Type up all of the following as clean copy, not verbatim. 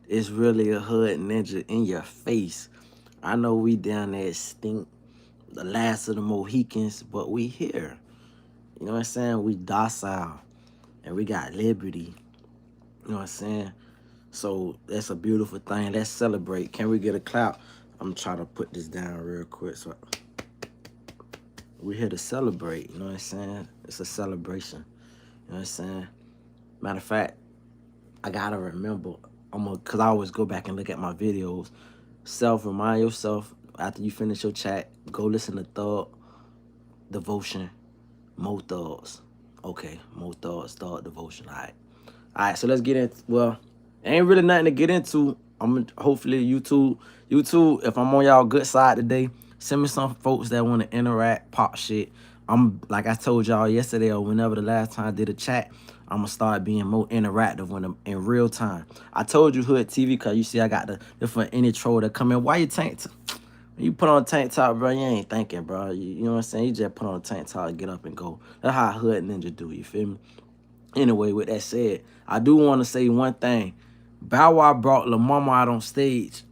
It's really a hood ninja in your face. I know we down there stink, the last of the Mohicans, but we here. You know what I'm saying? We docile and we got liberty. You know what I'm saying? So that's a beautiful thing. Let's celebrate. Can we get a clap? I'm trying to put this down real quick. So we're here to celebrate. You know what I'm saying? It's a celebration. You know what I'm saying? Matter of fact, I gotta remember. Cause I always go back and look at my videos. Remind yourself after you finish your chat, go listen to Thug Devotion, Mo Thugs. Okay, Mo Thugs, Thug Devotion. All right. So let's get in. Well, ain't really nothing to get into. Hopefully YouTube. If I'm on y'all good side today, send me some folks that want to interact, pop shit. I'm like I told y'all yesterday or whenever the last time I did a chat. I'm gonna start being more interactive when I'm in real time. I told you Hood TV, cause you see I got the different any troll that come in. Why you when you put on a tank top, bro, you ain't thinking, bro. You know what I'm saying? You just put on a tank top and get up and go. That's how a Hood Ninja do, you feel me? Anyway, with that said, I do want to say one thing. Bow Wow brought Lil Mama out on stage.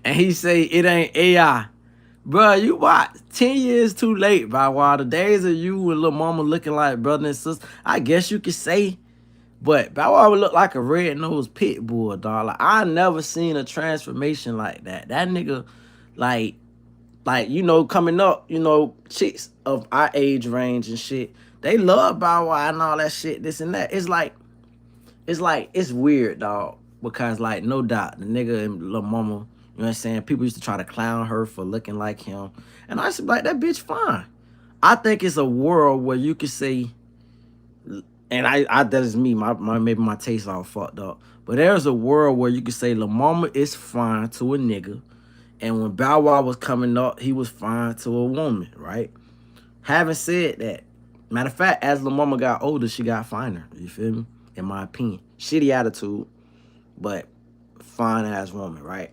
And he say it ain't AI. Bro, you what? 10 years too late, Bow Wow. The days of you and Lil Mama looking like brother and sister, I guess you could say. But Bow Wow would look like a red-nosed pit bull, dog. Like, I never seen a transformation like that. That nigga, like, coming up, chicks of our age range and shit, they love Bow Wow and all that shit, this and that. It's weird, dog. Because, like, no doubt, the nigga and Lil Mama, you know what I'm saying? People used to try to clown her for looking like him. And I used to be like, that bitch fine. I think it's a world where you could say, and I that is me, maybe my taste all fucked up. But there's a world where you could say Lil Mama is fine to a nigga. And when Bow Wow was coming up, he was fine to a woman, right? Having said that, matter of fact, as Lil Mama got older, she got finer. You feel me? In my opinion. Shitty attitude, but fine ass woman, right?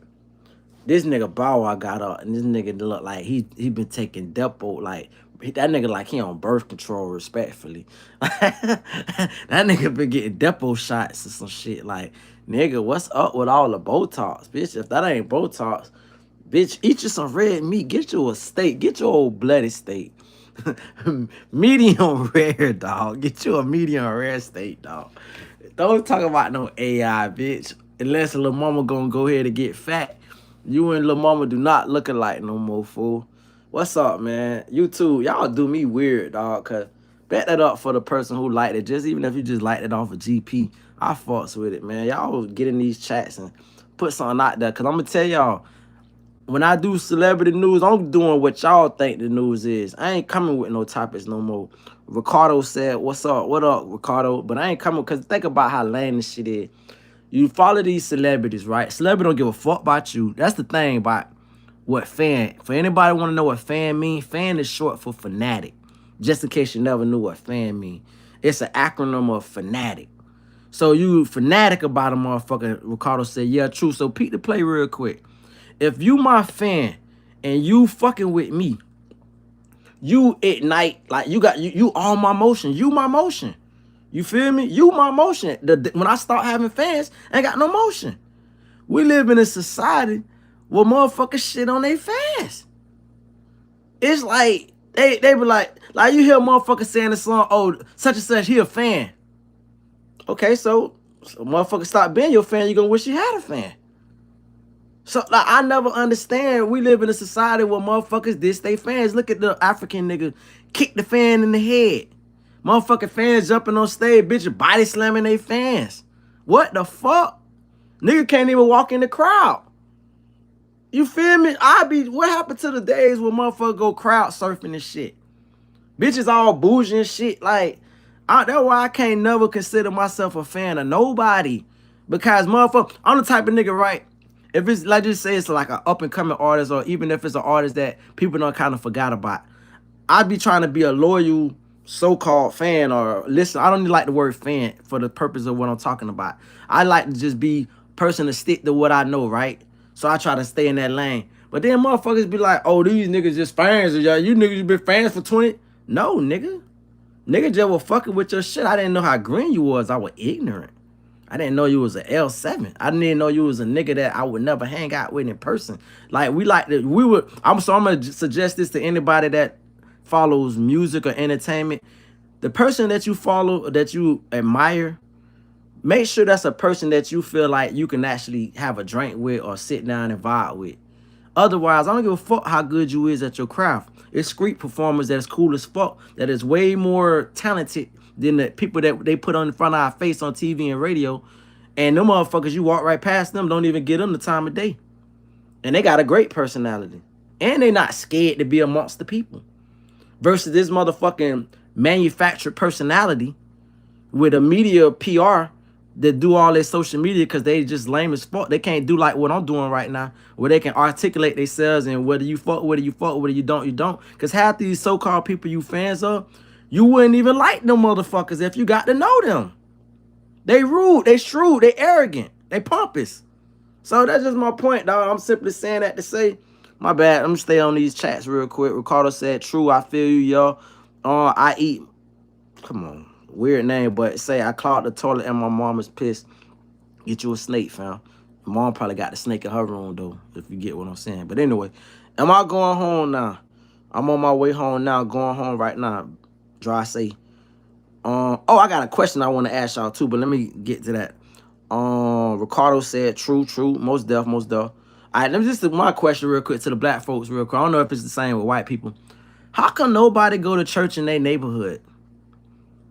This nigga Bow Wow got up, and this nigga look like he been taking Depo, like that nigga like he on birth control, respectfully. That nigga been getting Depo shots or some shit. Like, nigga, what's up with all the Botox, bitch? If that ain't Botox, bitch, eat you some red meat. Get you a steak. Get your old bloody steak. Medium rare, dog. Get you a medium rare steak, dog. Don't talk about no AI, bitch. Unless Lil Mama gonna go ahead and get fat. You and Lil Mama do not look alike no more, fool. What's up, man? You too. Y'all do me weird, dog. Cause bet that up for the person who liked it. Just even if you just liked it off of GP, I fucks with it, man. Y'all get in these chats and put something out there. Cause I'm gonna tell y'all, when I do celebrity news, I'm doing what y'all think the news is. I ain't coming with no topics no more. Ricardo said, what's up? What up, Ricardo? But I ain't coming, because think about how lame this shit is. You follow these celebrities, right? Celebrity don't give a fuck about you. That's the thing about what fan. For anybody want to know what fan mean, fan is short for fanatic. Just in case you never knew what fan mean. It's an acronym of fanatic. So you fanatic about a motherfucker, Ricardo said, yeah, true. So peek the play real quick. If you my fan and you fucking with me, you ignite, like you all my motion. You my motion. You feel me? You my motion. When I start having fans, I ain't got no motion. We live in a society where motherfuckers shit on their fans. It's like they be like you hear motherfuckers saying the song, oh, such and such, he a fan. Okay, so motherfucker stop being your fan, you gonna wish you had a fan. So like I never understand. We live in a society where motherfuckers diss they fans. Look at the African nigga kick the fan in the head. Motherfucking fans jumping on stage, bitch, body slamming they fans. What the fuck? Nigga can't even walk in the crowd. You feel me? What happened to the days where motherfuckers go crowd surfing and shit? Bitches all bougie and shit. Like, that's why I can't never consider myself a fan of nobody. Because motherfucker, I'm the type of nigga, right? If it's, like, just say it's like an up-and-coming artist, or even if it's an artist that people don't kind of forgot about, I'd be trying to be a loyal so-called fan, or listen, I don't even like the word fan for the purpose of what I'm talking about. I like to just be person to stick to what I know, right? So I try to stay in that lane. But then motherfuckers be like, oh, these niggas just fans. You niggas been fans for 20. No, nigga. Nigga just was fucking with your shit. I didn't know how green you was. I was ignorant. I didn't know you was an L7. I didn't even know you was a nigga that I would never hang out with in person. Like we would. I'm gonna suggest this to anybody that follows music or entertainment. The person that you follow, that you admire, make sure that's a person that you feel like you can actually have a drink with or sit down and vibe with. Otherwise, I don't give a fuck how good you is at your craft. It's street performers that is cool as fuck, that is way more talented than the people that they put on in front of our face on TV and radio. And them motherfuckers, you walk right past them, don't even give them the time of day. And they got a great personality. And they not scared to be amongst the people. Versus this motherfucking manufactured personality with a media PR that do all their social media because they just lame as fuck. They can't do like what I'm doing right now, where they can articulate themselves and whether you fuck, whether you fuck, whether you don't, you don't. Because half these so-called people you fans of, you wouldn't even like them motherfuckers if you got to know them. They rude, they shrewd, they arrogant, they pompous. So that's just my point, dog. I'm simply saying that to say, my bad. I'm gonna stay on these chats real quick. Ricardo said, true, I feel you, y'all. I eat, come on, weird name, but say I clogged the toilet and my mom is pissed. Get you a snake, fam. Mom probably got the snake in her room, though, if you get what I'm saying. But anyway, am I going home now? I'm on my way home now, going home right now. Dry say. Oh, I got a question I want to ask y'all too, but let me get to that. Ricardo said, true, most deaf. All right, let me just do my question real quick to the black folks real quick. I don't know if it's the same with white people. How come nobody go to church in their neighborhood?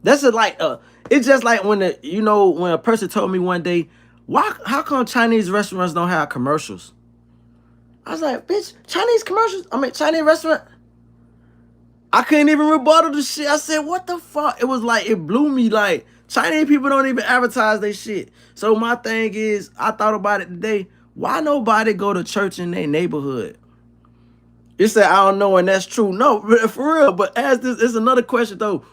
That's it's just like when when a person told me one day, how come Chinese restaurants don't have commercials? I was like, bitch, Chinese commercials? I mean, Chinese restaurant? I couldn't even rebuttal the shit. I said, what the fuck? It was like, it blew me. Like, Chinese people don't even advertise their shit. So my thing is, I thought about it today. Why nobody go to church in their neighborhood? You said, I don't know, and that's true. No, for real. But as this is another question, though.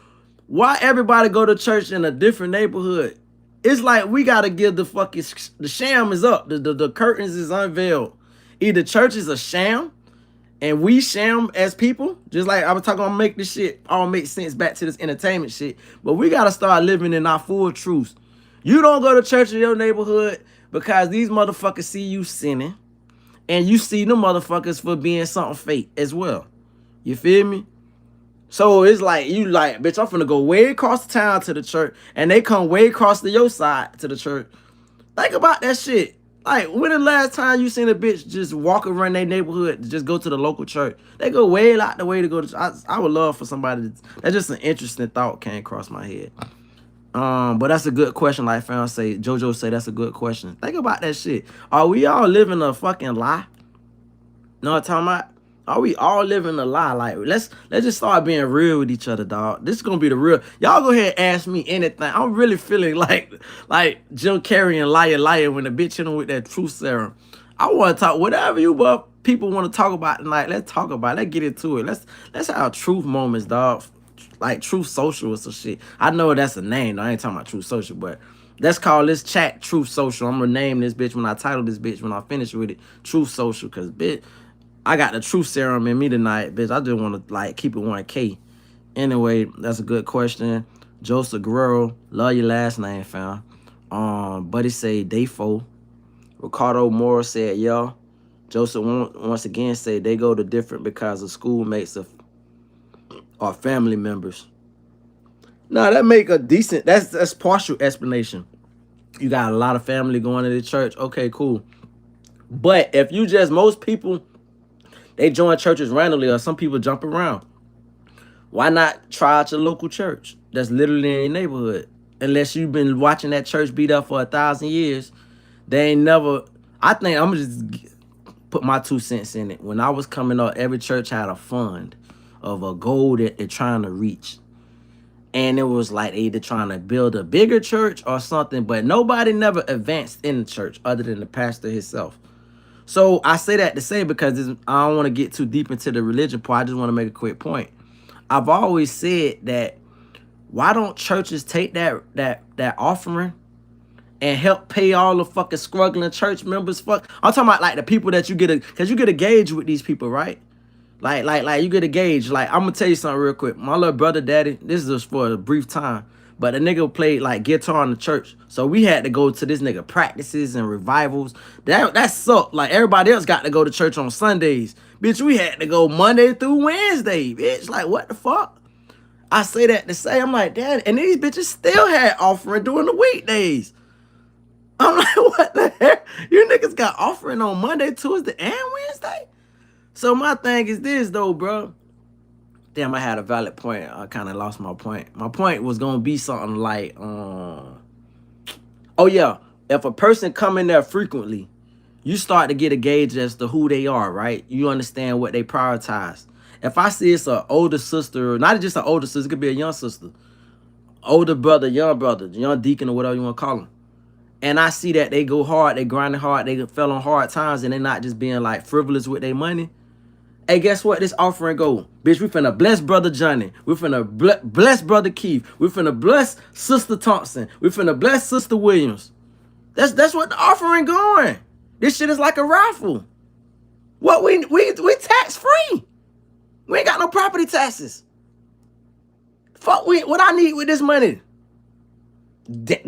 Why everybody go to church in a different neighborhood? It's like we got to give the sham is up. The curtains is unveiled. Either church is a sham, and we sham as people, just like I was talking about, make this shit all make sense back to this entertainment shit. But we got to start living in our full truth. You don't go to church in your neighborhood because these motherfuckers see you sinning, and you see them motherfuckers for being something fake as well. You feel me? So it's like, you like, bitch, I'm finna go way across the town to the church, and they come way across to your side to the church. Think about that shit. Like, when the last time you seen a bitch just walk around their neighborhood to just go to the local church? They go way out the way to go to. I would love for somebody that's just an interesting thought came across my head. But that's a good question. Like fam say, JoJo say that's a good question. Think about that shit. Are we all living a fucking lie? Know what I'm talking about? Are we all living a lie? Like, let's just start being real with each other, dog. This is gonna be the real. Y'all go ahead and ask me anything. I'm really feeling like Jim Carrey and Liar when the bitch hit him with that truth serum. I want to talk whatever people want to talk about tonight. Let's talk about it. Let's get into it. Let's have truth moments, dog. Like Truth Social or some shit. I know that's a name. No, I ain't talking about Truth Social, but let's call this chat Truth Social. I'm gonna name this bitch when I title this bitch when I finish with it Truth Social, cause bitch, I got the truth serum in me tonight, bitch. I just want to like keep it 1K. Anyway, that's a good question. Joseph Guerrero, love your last name, fam. Buddy say day 4. Ricardo Moore said, yo. Joseph once again said they go to different because of schoolmates or family members. Now that make a decent, that's partial explanation. You got a lot of family going to the church. Okay, cool. But if you just, most people, they join churches randomly, or some people jump around. Why not try out your local church that's literally in your neighborhood? Unless you've been watching that church beat up for 1,000 years, they ain't never. I think I'm gonna just put my 2 cents in it. When I was coming up, every church had a fund of a goal that they're trying to reach. And it was like either trying to build a bigger church or something, but nobody never advanced in the church other than the pastor himself. So I say that to say, because I don't want to get too deep into the religion part. I just want to make a quick point. I've always said that why don't churches take that offering and help pay all the fucking struggling church members? I'm talking about like the people that you get because you get a gauge with these people, right? Like you get a gauge. Like, I'm gonna tell you something real quick. My little brother, daddy, this is just for a brief time, but the nigga played like guitar in the church. So we had to go to this nigga practices and revivals. That sucked. Like everybody else got to go to church on Sundays. Bitch, we had to go Monday through Wednesday. Bitch, like what the fuck? I say that to say, I'm like, damn, and these bitches still had offering during the weekdays. I'm like, what the heck? You niggas got offering on Monday, Tuesday, and Wednesday? So my thing is this though, bro. Damn, I had a valid point. I kind of lost my point. My point was gonna be something like, oh yeah, if a person come in there frequently, you start to get a gauge as to who they are, right? You understand what they prioritize. If I see it's an older sister, not just an older sister, it could be a young sister, older brother, young deacon or whatever you want to call them. And I see that they go hard, they grinding hard, they fell on hard times, and they're not just being like frivolous with their money. Hey, guess what? This offering go. Bitch, we finna bless Brother Johnny. We finna bless Brother Keith. We finna bless Sister Thompson. We finna bless Sister Williams. That's what the offering going. This shit is like a raffle. What we tax free. We ain't got no property taxes. Fuck what I need with this money.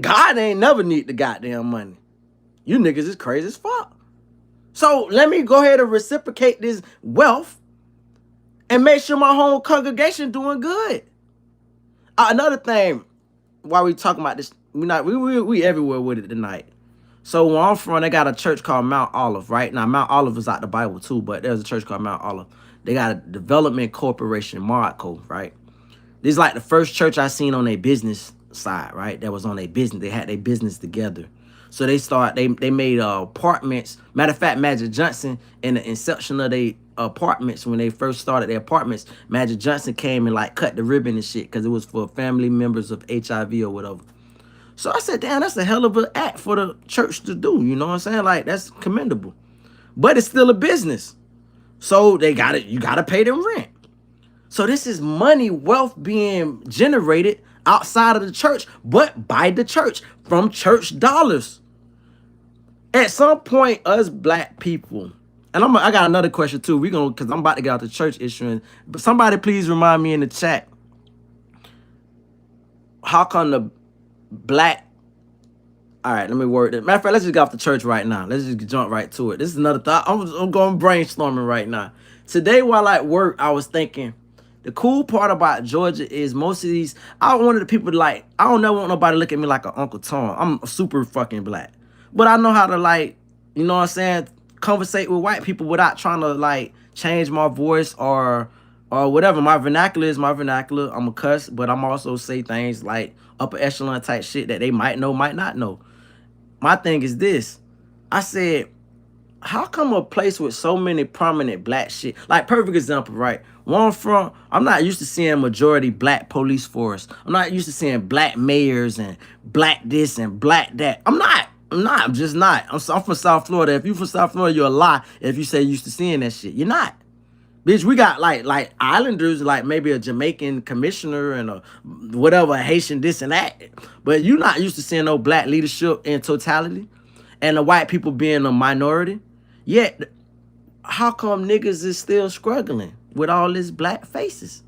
God ain't never need the goddamn money. You niggas is crazy as fuck. So let me go ahead and reciprocate this wealth and make sure my whole congregation doing good. Another thing, while we talking about this, we everywhere with it tonight. So where I'm from, they got a church called Mount Olive, right? Now Mount Olive is out the Bible too, but there's a church called Mount Olive. They got a development corporation, Marco, right? This is like the first church I seen on their business side, right? That was on their business. They had their business together. So they made apartments. Matter of fact, Magic Johnson, in the inception of their apartments, when they first started their apartments, Magic Johnson came and like cut the ribbon and shit because it was for family members of HIV or whatever. So I said, damn, that's a hell of an act for the church to do. You know what I'm saying? Like, that's commendable. But it's still a business. So you gotta pay them rent. So this is money, wealth being generated outside of the church, but by the church, from church dollars. At some point, us black people, and I got another question too. Because I'm about to get out the church issue. But somebody please remind me in the chat, how come the black, all right, let me word it. Matter of fact, let's just get off the church right now. Let's just jump right to it. This is another thought. I'm going brainstorming right now. Today while at work, I was thinking, the cool part about Georgia is most of these, I don't want the people to like, I don't never want nobody to look at me like an Uncle Tom. I'm super fucking black. But I know how to like, you know what I'm saying, conversate with white people without trying to like change my voice or whatever. My vernacular is my vernacular. I'm a cuss, but I'm also say things like upper echelon type shit that they might know, might not know. My thing is this. I said, how come a place with so many prominent black shit, like perfect example, right? Where I'm from, I'm not used to seeing majority black police force. I'm not used to seeing black mayors and black this and black that. I'm just not. I'm from South Florida. If you from South Florida, you're a lie if you say you used to seeing that shit. You're not. Bitch, we got like islanders, like maybe a Jamaican commissioner and a whatever, Haitian this and that. But you're not used to seeing no black leadership in totality and the white people being a minority. Yet, how come niggas is still struggling with all these black faces?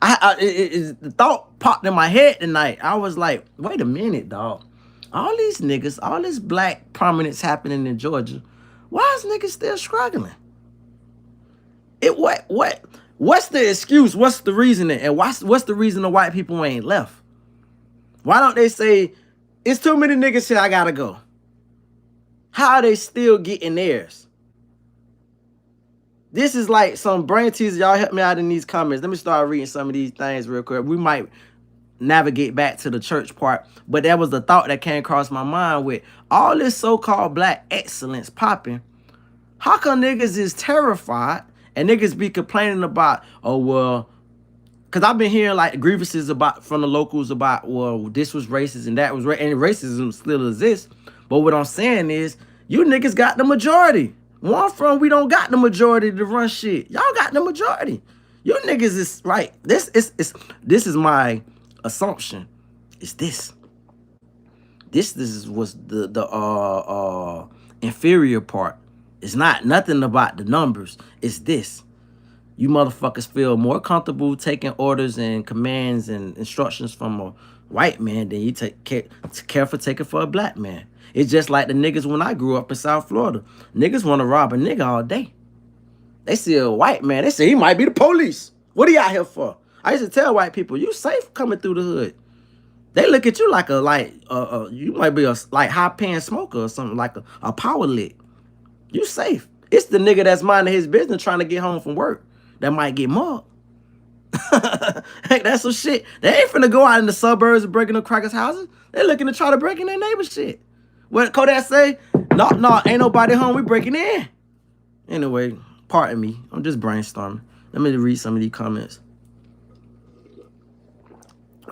The thought popped in my head tonight. I was like, wait a minute, dog. All these niggas, all this black prominence happening in Georgia, why is niggas still struggling? What's the excuse? What's the reasoning? And what's the reason the white people ain't left? Why don't they say, it's too many niggas here, I gotta go? How are they still getting theirs? This is like some brain teaser. Y'all help me out in these comments. Let me start reading some of these things real quick. We might navigate back to the church part, but that was the thought that came across my mind with all this so-called black excellence popping. How come niggas is terrified and niggas be complaining about, oh, well, because I've been hearing like grievances about from the locals about, well, this was racist and that was and racism still exists. But what I'm saying is, you niggas got the majority. Where I'm from, we don't got the majority to run shit. Y'all got the majority. You niggas is right. This is my assumption. It's this. This was the inferior part. It's not nothing about the numbers. It's this. You motherfuckers feel more comfortable taking orders and commands and instructions from a white man than you care for taking for a black man. It's just like the niggas when I grew up in South Florida. Niggas want to rob a nigga all day. They see a white man, they say he might be the police. What are you out here for? I used to tell white people, you safe coming through the hood. They look at you like you might be a like high paying smoker or something, like a power lick. You safe. It's the nigga that's minding his business trying to get home from work that might get mugged. Heck, that's some shit. They ain't finna go out in the suburbs and breaking up crackers' houses. They looking to try to break in their neighbor's shit. What Kodak say? No, ain't nobody home. We breaking in. Anyway, pardon me. I'm just brainstorming. Let me read some of these comments.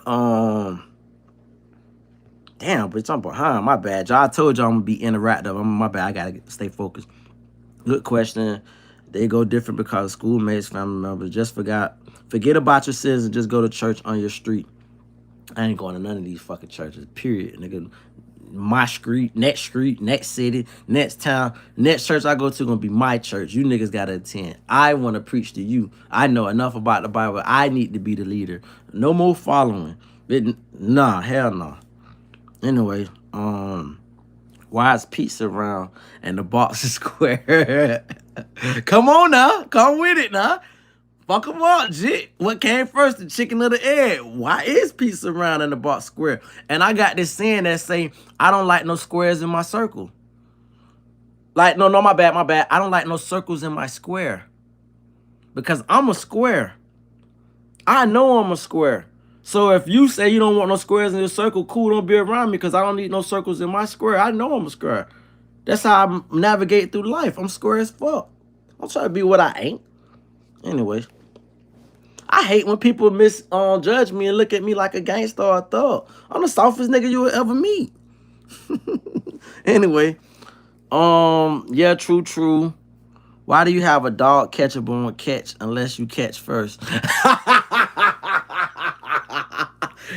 Damn, bitch, I'm behind. My bad, y'all. I told y'all I'm gonna be interactive. My bad. I gotta stay focused. Good question. They go different because schoolmates, family members. Just forget about your sins and just go to church on your street. I ain't going to none of these fucking churches, period, nigga. My street, next city, next town, next church I go to gonna be my church. You niggas gotta attend. I want to preach to you. I know enough about the Bible. I need to be the leader. No more following. Nah, hell no. Anyway, why is pizza round and the box is square? Come on now. Come with it now. Fuck them up, jit. What came first, the chicken or the egg? Why is pizza round and the box square? And I got this saying that say, I don't like no squares in my circle. Like, no, my bad. I don't like no circles in my square. Because I'm a square. I know I'm a square. So if you say you don't want no squares in your circle, cool, don't be around me because I don't need no circles in my square. I know I'm a square. That's how I navigate through life. I'm square as fuck. I'm trying to be what I ain't. Anyway, I hate when people misjudge me and look at me like a gangster or a thug. I'm the softest nigga you will ever meet. Anyway, yeah, true. Why do you have a dog catcher but won't catch unless you catch first?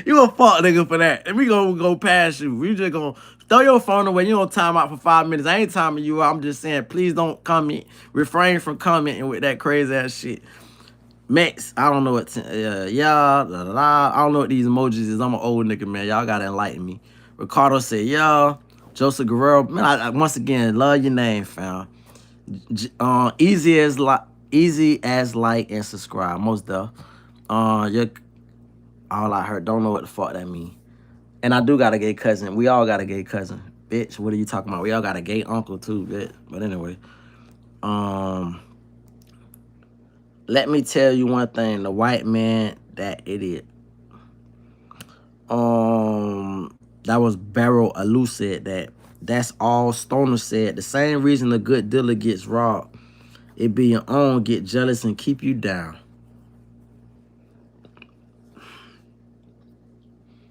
You a fuck nigga for that. And we gonna go past you. We just gonna throw your phone away. You gonna time out for 5 minutes. I ain't timing you out. I'm just saying, please don't comment. Refrain from commenting with that crazy ass shit. Max, I don't know what, I don't know what these emojis is. I'm an old nigga, man. Y'all gotta enlighten me. Ricardo said, yeah. Joseph Guerrero, man, I once again, love your name, fam. Easy as like and subscribe. Most of all I heard, don't know what the fuck that mean. And I do got a gay cousin. We all got a gay cousin. Bitch, what are you talking about? We all got a gay uncle too, bitch. But anyway, let me tell you one thing. The white man, that idiot. That was Barrow Alou said that. That's all Stoner said. The same reason a good dealer gets robbed. It be your own, get jealous and keep you down.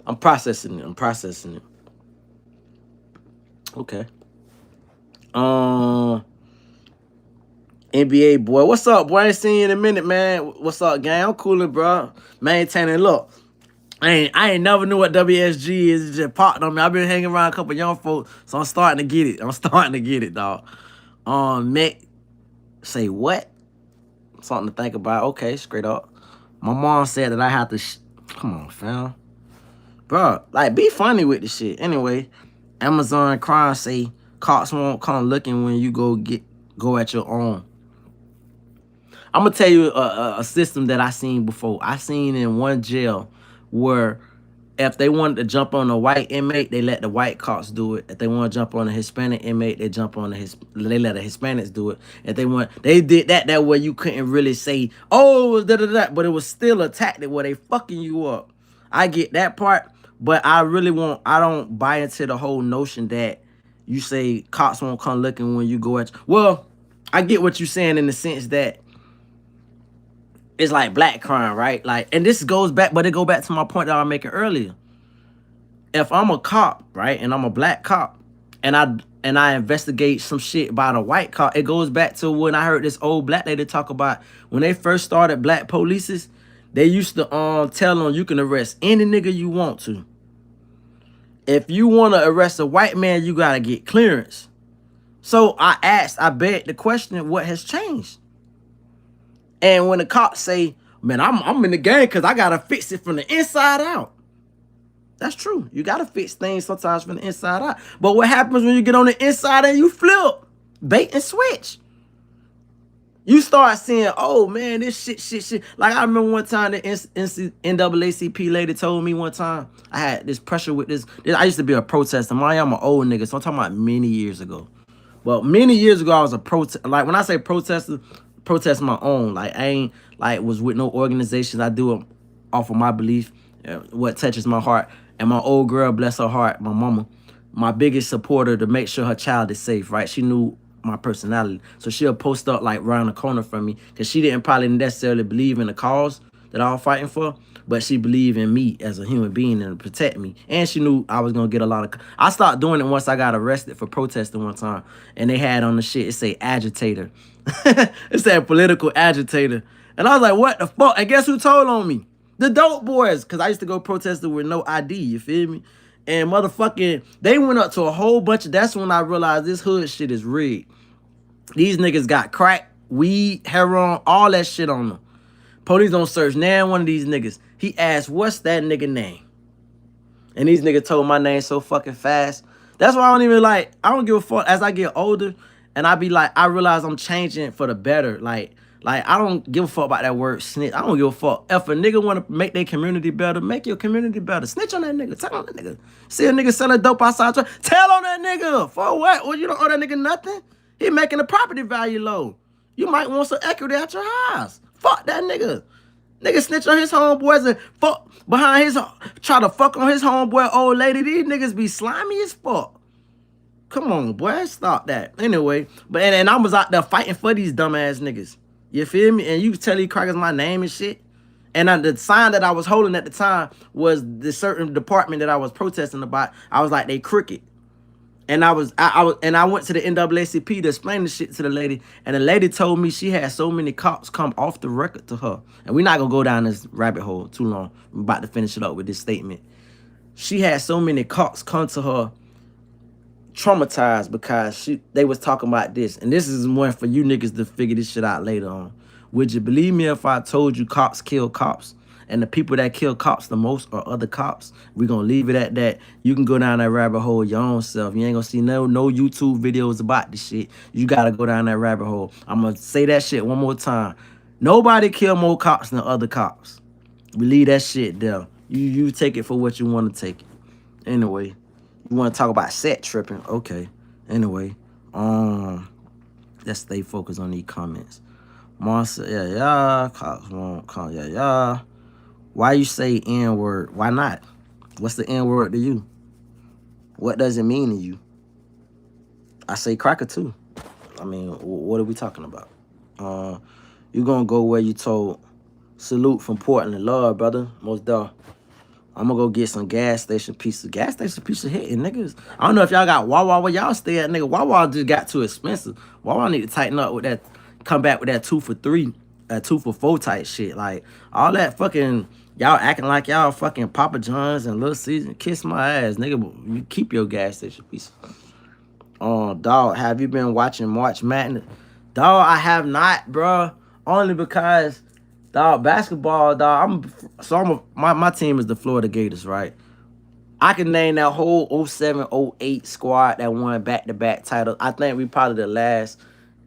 I'm processing it. Okay. NBA boy. What's up, boy? I ain't seen you in a minute, man. What's up, gang? I'm coolin', bro. Maintaining. Look, I ain't never knew what WSG is. It just popped on me. I've been hanging around a couple young folks, so I'm starting to get it. Dog. Mick, say what? Something to think about. Okay, straight up. My mom said that I have to. Come on, fam. Bro, like, be funny with the shit. Anyway, Amazon crime say cops won't come looking when you go at your own. I'm gonna tell you a system that I seen before. I seen in one jail where if they wanted to jump on a white inmate, they let the white cops do it. If they want to jump on a Hispanic inmate, they let the Hispanics do it. If they did that way you couldn't really say, oh, it was da-da-da, but it was still a tactic where they fucking you up. I get that part, but I don't buy into the whole notion that you say cops won't come looking when you go at. Well, I get what you're saying in the sense that it's like black crime, right? Like, and this goes back, but it go back to my point that I was making earlier. If I'm a cop, right, and I'm a black cop, and I investigate some shit about a white cop, it goes back to when I heard this old black lady talk about when they first started black polices, they used to tell them you can arrest any nigga you want to. If you want to arrest a white man, you gotta get clearance. So I begged the question, what has changed? And when the cops say, man, I'm in the game because I gotta fix it from the inside out. That's true. You gotta fix things sometimes from the inside out. But what happens when you get on the inside and you flip? Bait and switch. You start seeing, oh man, this shit. Like I remember one time the NAACP lady told me one time, I had this pressure with this. I used to be a protester. I'm an old nigga, so I'm talking about many years ago. But many years ago, I was a protest. Like when I say protester, protest my own. Like I ain't like was with no organizations. I do it off of my belief, what touches my heart. And my old girl, bless her heart, my mama, my biggest supporter to make sure her child is safe. Right? She knew my personality, so she'll post up like around the corner from me because she didn't probably necessarily believe in the cause that I was fighting for, but she believed in me as a human being and to protect me. And she knew I was gonna get a lot of. I started doing it once I got arrested for protesting one time, and they had on the shit, it say agitator. It said political agitator, and I was like, what the fuck? And guess who told on me? The dope boys, because I used to go protesting with no ID. You feel me? And motherfucking, they went up to a whole bunch of. That's when I realized this hood shit is rigged. These niggas got crack, weed, heroin, all that shit on them. Police don't search now one of these niggas. He asked, what's that nigga name? And these niggas told my name so fucking fast. That's why I don't even like, I don't give a fuck. As I get older, and I be like, I realize I'm changing for the better. Like I don't give a fuck about that word snitch. I don't give a fuck. If a nigga want to make their community better, make your community better. Snitch on that nigga. Tell on that nigga. See a nigga selling dope outside, tell on that nigga. For what? Well, you don't owe that nigga nothing. He making the property value low. You might want some equity at your house. Fuck that nigga. Nigga snitch on his homeboys and fuck behind his, try to fuck on his homeboy old lady. These niggas be slimy as fuck. Come on, boy, stop that. Anyway, but and I was out there fighting for these dumbass niggas. You feel me? And you could tell these crackers my name and shit. And the sign that I was holding at the time was the certain department that I was protesting about. I was like, they crooked. And I went to the NAACP to explain the shit to the lady, and the lady told me she had so many cops come off the record to her. And we're not gonna go down this rabbit hole too long. I'm about to finish it up with this statement. She had so many cops come to her traumatized because they was talking about this. And this is one for you niggas to figure this shit out later on. Would you believe me if I told you cops kill cops? And the people that kill cops the most are other cops. We're going to leave it at that. You can go down that rabbit hole your own self. You ain't going to see no YouTube videos about this shit. You got to go down that rabbit hole. I'm going to say that shit one more time. Nobody kill more cops than other cops. We leave that shit there. You take it for what you want to take it. Anyway, you want to talk about set tripping? Okay. Anyway, let's stay focused on these comments. Monster, yeah, cops won't call, yeah. Why you say N-word? Why not? What's the N-word to you? What does it mean to you? I say cracker too. I mean, what are we talking about? You gonna go where you told. Salute from Portland. Love, brother. Most dog. I'm gonna go get some gas station pizza. Gas station pizza hitting, niggas. I don't know if y'all got Wawa where y'all stay at, nigga. Wawa just got too expensive. Wawa need to tighten up with that. Come back with that 2 for 3, 2 for 4 type shit. Like all that fucking. Y'all acting like y'all fucking Papa John's and Little Caesar. Kiss my ass, nigga. You keep your gas station piece. Dog, have you been watching March Madness? Dog, I have not, bro. Only because, dog, basketball, dog. My team is the Florida Gators, right? I can name that whole 07, 08 squad that won back-to-back titles. I think we probably the last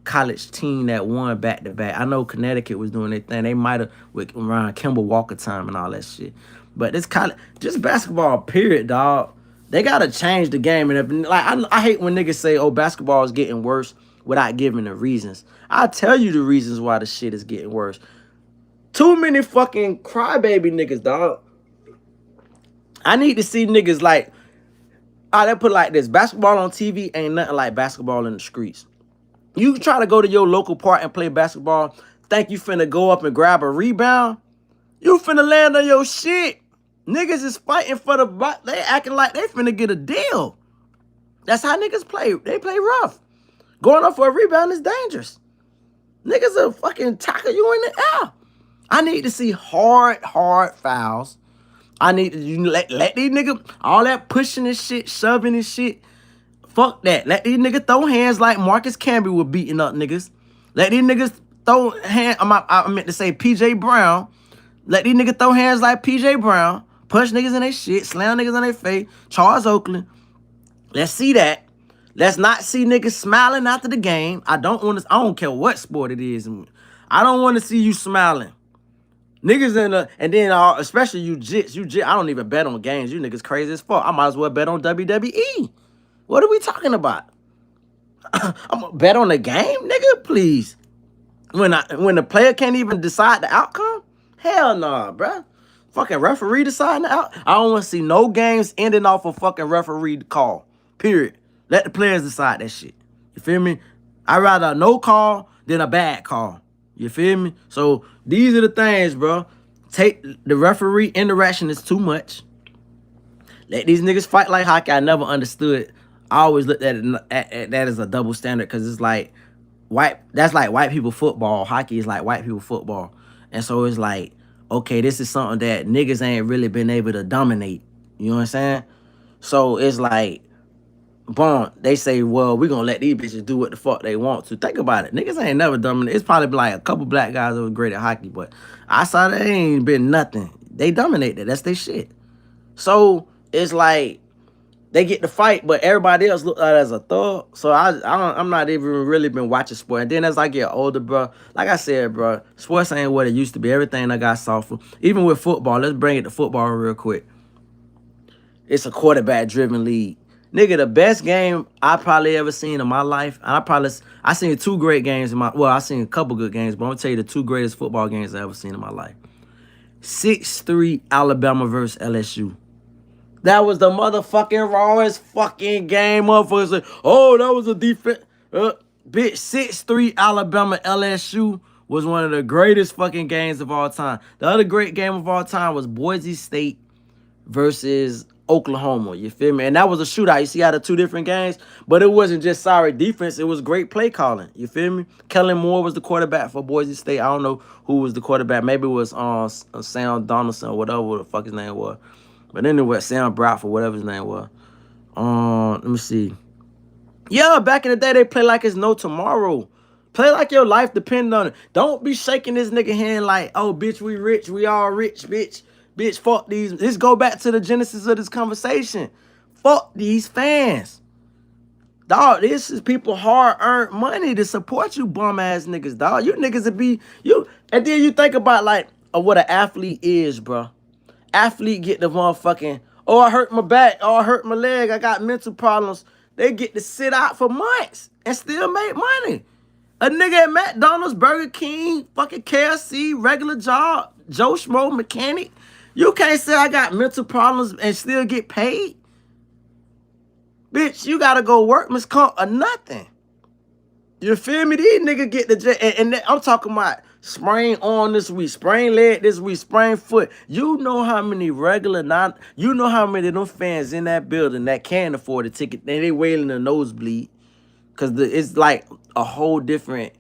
college team that won back-to-back. I know Connecticut was doing their thing. They might have around Kimball Walker time and all that shit. But this college, just basketball, period, dog. They gotta change the game. And if, like, I hate when niggas say, "Oh, basketball is getting worse," without giving the reasons. I tell you the reasons why the shit is getting worse. Too many fucking crybaby niggas, dog. I need to see niggas like, they put it like this: basketball on TV ain't nothing like basketball in the streets. You try to go to your local park and play basketball, think you finna go up and grab a rebound, you finna land on your shit. Niggas is fighting for the, they acting like they finna get a deal. That's how niggas play. They play rough. Going up for a rebound is dangerous. Niggas will fucking tackle you in the air. I need to see hard fouls. I need to let these niggas, all that pushing and shit, shoving and shit. Fuck that. Let these niggas throw hands like Marcus Camby was beating up niggas. Let these niggas throw hand. I meant to say PJ Brown. Let these niggas throw hands like PJ Brown. Punch niggas in their shit. Slam niggas in their face. Charles Oakland. Let's see that. Let's not see niggas smiling after the game. I don't care what sport it is. I don't want to see you smiling. Niggas and then especially you jits. I don't even bet on games. You niggas crazy as fuck. I might as well bet on WWE. What are we talking about? I'm gonna bet on the game, nigga, please. When the player can't even decide the outcome? Hell nah, bruh. Fucking referee deciding the outcome. I don't want to see no games ending off a fucking referee call. Period. Let the players decide that shit. You feel me? I'd rather a no call than a bad call. You feel me? So these are the things, bro. Take the referee interaction is too much. Let these niggas fight like hockey. I never understood. I always looked at that as a double standard because it's like that's like white people football. Hockey is like white people football. And so it's like, okay, this is something that niggas ain't really been able to dominate. You know what I'm saying? So it's like, boom, they say, well, we're going to let these bitches do what the fuck they want to. Think about it. Niggas ain't never dominated. It's probably like a couple black guys that was great at hockey, but outside of that ain't been nothing. They dominated. That's their shit. So it's like, they get to fight, but everybody else look at it as a thug. So I'm not even really been watching sport. And then as I get older, bro, like I said, bro, sports ain't what it used to be. Everything I got softer. Even with football, let's bring it to football real quick. It's a quarterback-driven league. Nigga, the best game I probably ever seen in my life, and I seen 2 great games I seen a couple good games, but I'm gonna tell you the 2 greatest football games I ever seen in my life. 6-3 Alabama versus LSU. That was the motherfucking rawest fucking game. Motherfuckers say, oh, that was a defense. Bitch, 6-3 Alabama LSU was one of the greatest fucking games of all time. The other great game of all time was Boise State versus Oklahoma. You feel me? And that was a shootout. You see how the 2 different games? But it wasn't just sorry defense. It was great play calling. You feel me? Kellen Moore was the quarterback for Boise State. I don't know who was the quarterback. Maybe it was Sam Donaldson or whatever the fuck his name was. But anyway, Sam Bradford, whatever his name was. Let me see. Yeah, back in the day, they play like it's no tomorrow. Play like your life depends on it. Don't be shaking this nigga hand like, oh, bitch, we rich. We all rich, bitch. Bitch, fuck these. Let's go back to the genesis of this conversation. Fuck these fans. Dog, this is people hard-earned money to support you bum-ass niggas, dog. You niggas would be, and then you think about, like, what an athlete is, bro. Athlete get the motherfucking, oh, I hurt my back, oh, I hurt my leg, I got mental problems. They get to sit out for months and still make money. A nigga at McDonald's, Burger King, fucking KFC, regular job, Joe Schmo, mechanic. You can't say I got mental problems and still get paid. Bitch, you gotta go work, Miss Comp, or nothing. You feel me? These niggas get the, and I'm talking about sprain arm this week, sprain leg this week, sprain foot. You know how many you know how many of them fans in that building that can't afford a ticket, and they wailing the nosebleed. Because it's like a whole different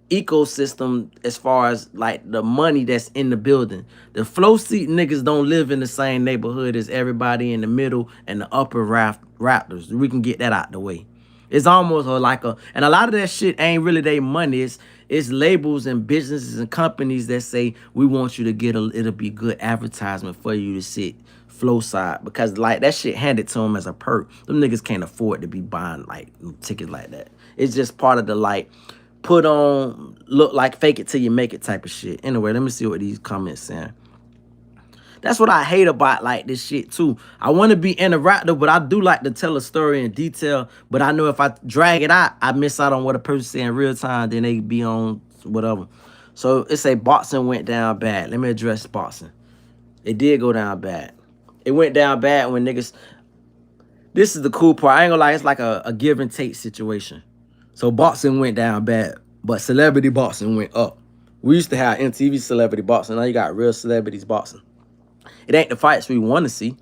ecosystem as far as like the money that's in the building. The flow seat niggas don't live in the same neighborhood as everybody in the middle and the upper rafters. We can get that out the way. It's almost like and a lot of that shit ain't really their money. It's labels and businesses and companies that say, we want you to get it'll be good advertisement for you to sit flow side, because like that shit handed to them as a perk. Them niggas can't afford to be buying like tickets like that. It's just part of the like put on, look like fake it till you make it type of shit. Anyway, let me see what these comments saying. That's what I hate about like this shit too. I want to be interactive, but I do like to tell a story in detail. But I know if I drag it out, I miss out on what a person say in real time. Then they be on whatever. So it say boxing went down bad. Let me address boxing. It did go down bad. It went down bad when niggas. This is the cool part. I ain't gonna lie. It's like a give and take situation. So boxing went down bad, but celebrity boxing went up. We used to have MTV celebrity boxing. Now you got real celebrities boxing. It ain't the fights we want to see,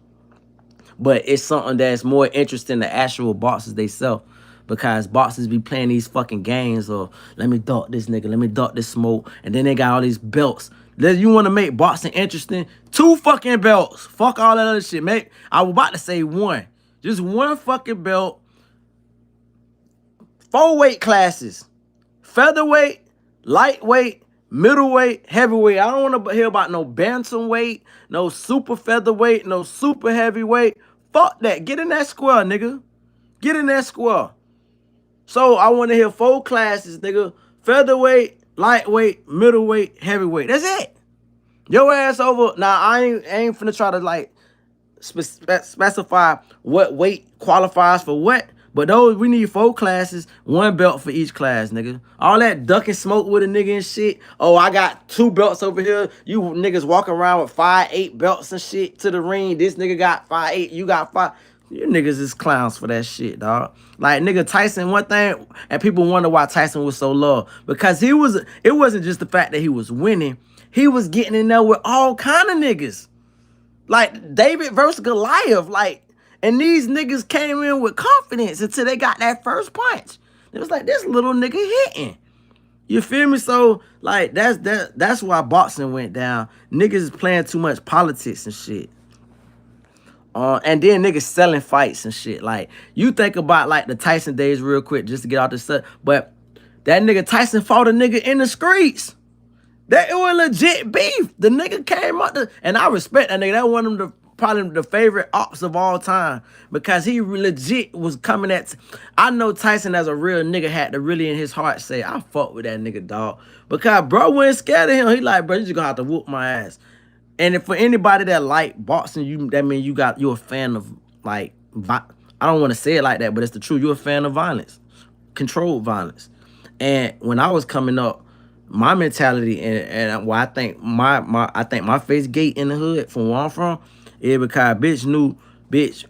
but it's something that's more interesting than the actual boxers they sell, because boxers be playing these fucking games of, let me duck this nigga, let me duck this smoke, and then they got all these belts. You want to make boxing interesting? 2 fucking belts. Fuck all that other shit. I was about to say 1. Just 1 fucking belt. 4 weight classes. Featherweight, lightweight, middleweight, heavyweight. I don't want to hear about no bantamweight, no super featherweight, no super heavyweight. Fuck that. Get in that square, nigga. Get in that square. So I want to hear 4 classes, nigga. Featherweight, lightweight, middleweight, heavyweight. That's it. Your ass over. Now, I ain't finna try to, like, specify what weight qualifies for what. But those, we need 4 classes, 1 belt for each class, nigga. All that ducking smoke with a nigga and shit. Oh, I got 2 belts over here. You niggas walking around with 5, 8 belts and shit to the ring. This nigga got 5, 8. You got 5. You niggas is clowns for that shit, dog. Like, nigga, Tyson, one thing, and people wonder why Tyson was so loved. Because it wasn't just the fact that he was winning. He was getting in there with all kind of niggas. Like, David versus Goliath, like, and these niggas came in with confidence until they got that first punch. It was like, this little nigga hitting. You feel me? So, like, that's why boxing went down. Niggas is playing too much politics and shit. And then niggas selling fights and shit. Like, you think about, like, the Tyson days real quick just to get out this stuff. But that nigga Tyson fought a nigga in the streets. That it was legit beef. The nigga came up to, and I respect that nigga. That one of them probably the favorite ops of all time because he legit was coming at. I know Tyson as a real nigga had to really in his heart say, I fuck with that nigga, dog. Because bro wasn't scared of him. He like, bro, you just gonna have to whoop my ass. And if for anybody that like boxing, that means you're a fan of, like, I don't want to say it like that, but it's the truth. You're a fan of violence, controlled violence. And when I was coming up, my mentality and why I think my face gate in the hood from where I'm from is because bitch knew, bitch,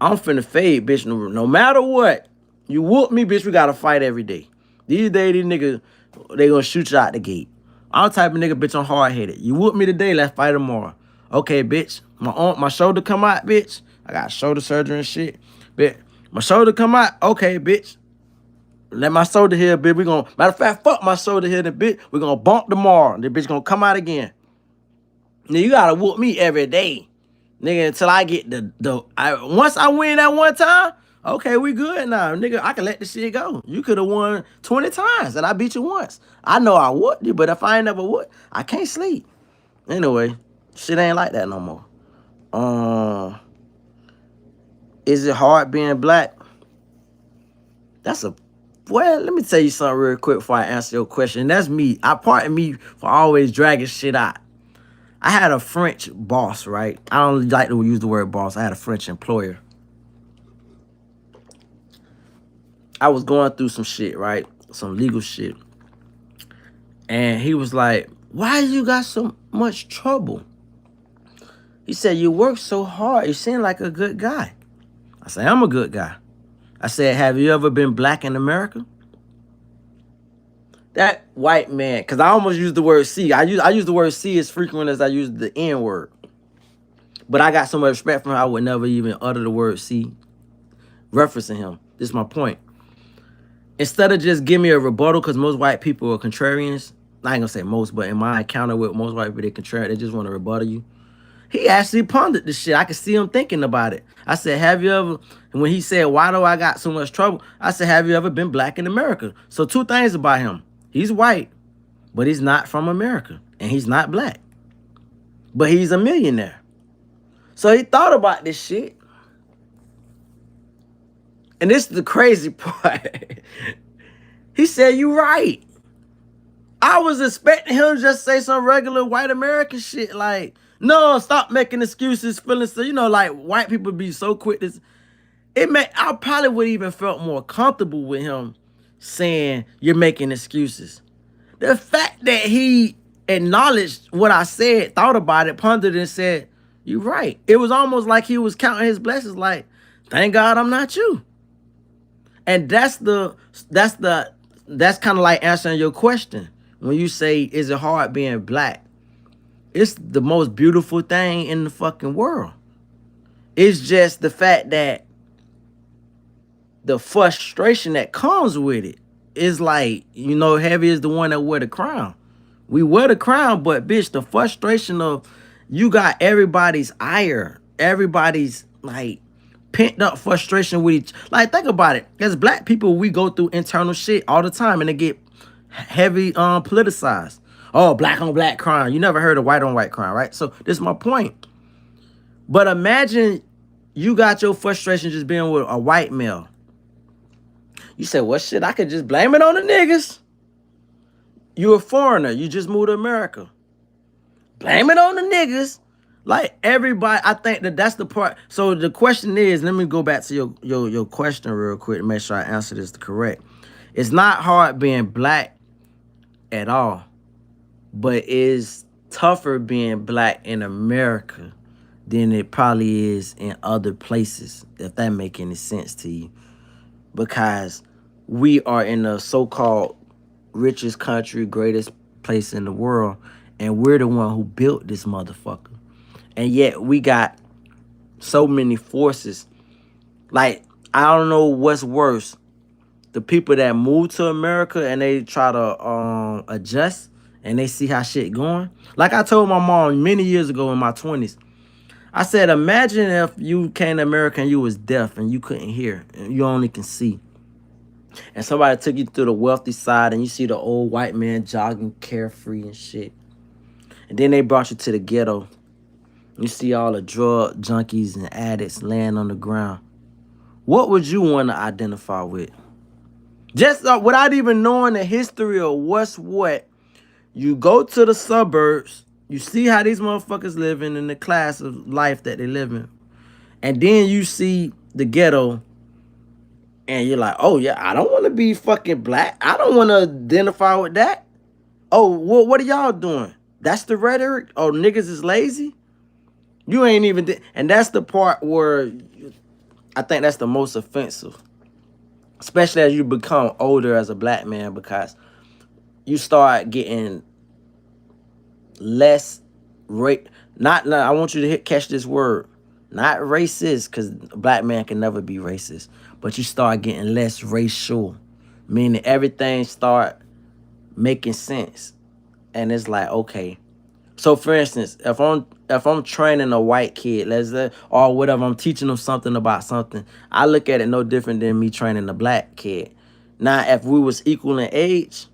I'm finna fade, bitch. No matter what, you whoop me, bitch, we gotta fight every day. These days, these niggas, they gonna shoot you out the gate. I'm the type of nigga, bitch, I'm hard-headed. You whoop me today, let's fight tomorrow. Okay, bitch, my shoulder come out, bitch. I got shoulder surgery and shit. Bitch, my shoulder come out, okay, bitch. Let my shoulder here, bitch. We gonna, matter of fact, fuck my shoulder here, the bitch. We gonna bump tomorrow. The bitch gonna come out again. Now, you gotta whoop me every day, nigga, until I get once I win that one time, okay, we good now. Nigga, I can let this shit go. You could have won 20 times and I beat you once. I know I whooped you, but if I ain't never whooped, I can't sleep. Anyway, shit ain't like that no more. Is it hard being black? Well, let me tell you something real quick before I answer your question. That's me. Pardon me for always dragging shit out. I had a French boss, right? I don't like to use the word boss. I had a French employer. I was going through some shit, right? Some legal shit. And he was like, why you got so much trouble? He said, you work so hard. You seem like a good guy. I said, I'm a good guy. I said, have you ever been black in America? That white man, because I almost used the word C. I use the word C as frequent as I use the N word. But I got so much respect for him, I would never even utter the word C, referencing him. This is my point. Instead of just give me a rebuttal, because most white people are contrarians. I ain't gonna say most, but in my encounter with most white people, they're contrarian. They just want to rebuttal you. He actually pondered the shit. I could see him thinking about it. I said, have you ever, and when he said, why do I got so much trouble? I said, have you ever been black in America? So 2 things about him. He's white, but he's not from America. And he's not black. But he's a millionaire. So he thought about this shit. And this is the crazy part. He said, you right. I was expecting him to just say some regular white American shit like, no, stop making excuses, feeling so, like white people be so quick to, I probably would even felt more comfortable with him saying you're making excuses. The fact that he acknowledged what I said, thought about it, pondered and said, you're right. It was almost like he was counting his blessings like, thank God I'm not you. And that's kind of like answering your question. When you say, is it hard being black? It's the most beautiful thing in the fucking world. It's just the fact that the frustration that comes with it is like, heavy is the one that wear the crown. We wear the crown, but bitch, the frustration of you got everybody's ire, everybody's like pent up frustration with each. Like, think about it. As black people, we go through internal shit all the time, and it get heavy politicized. Oh, black on black crime. You never heard of white on white crime, right? So this is my point. But imagine you got your frustration just being with a white male. You say, well, shit, I could just blame it on the niggas. You a foreigner. You just moved to America. Blame it on the niggas. Like everybody, I think that's the part. So the question is, let me go back to your question real quick to make sure I answer this correct. It's not hard being black at all, but it's tougher being black in America than it probably is in other places, if that make any sense to you. Because we are in the so-called richest country, greatest place in the world, and we're the one who built this motherfucker. And yet we got so many forces. Like, I don't know what's worse. The people that move to America and they try to adjust and they see how shit going. Like I told my mom many years ago in my 20s, I said, imagine if you came to America and you was deaf and you couldn't hear and you only can see. And somebody took you through the wealthy side and you see the old white man jogging carefree and shit. And then they brought you to the ghetto. You see all the drug junkies and addicts laying on the ground. What would you want to identify with? Just without even knowing the history of what's what, you go to the suburbs, you see how these motherfuckers living in the class of life that they live in. And then you see the ghetto and you're like, oh yeah, I don't want to be fucking black. I don't want to identify with that. Oh, what are y'all doing? That's the rhetoric? Oh, niggas is lazy? You ain't even... And that's the part where I think that's the most offensive. Especially as you become older as a black man, because you start getting less... Not, I want you to catch this word. Not racist, because a black man can never be racist. But you start getting less racial. Meaning everything start making sense. And it's like, okay. So for instance, if I'm training a white kid, or whatever, I'm teaching them something about something, I look at it no different than me training a black kid. Now, if we was equal in age,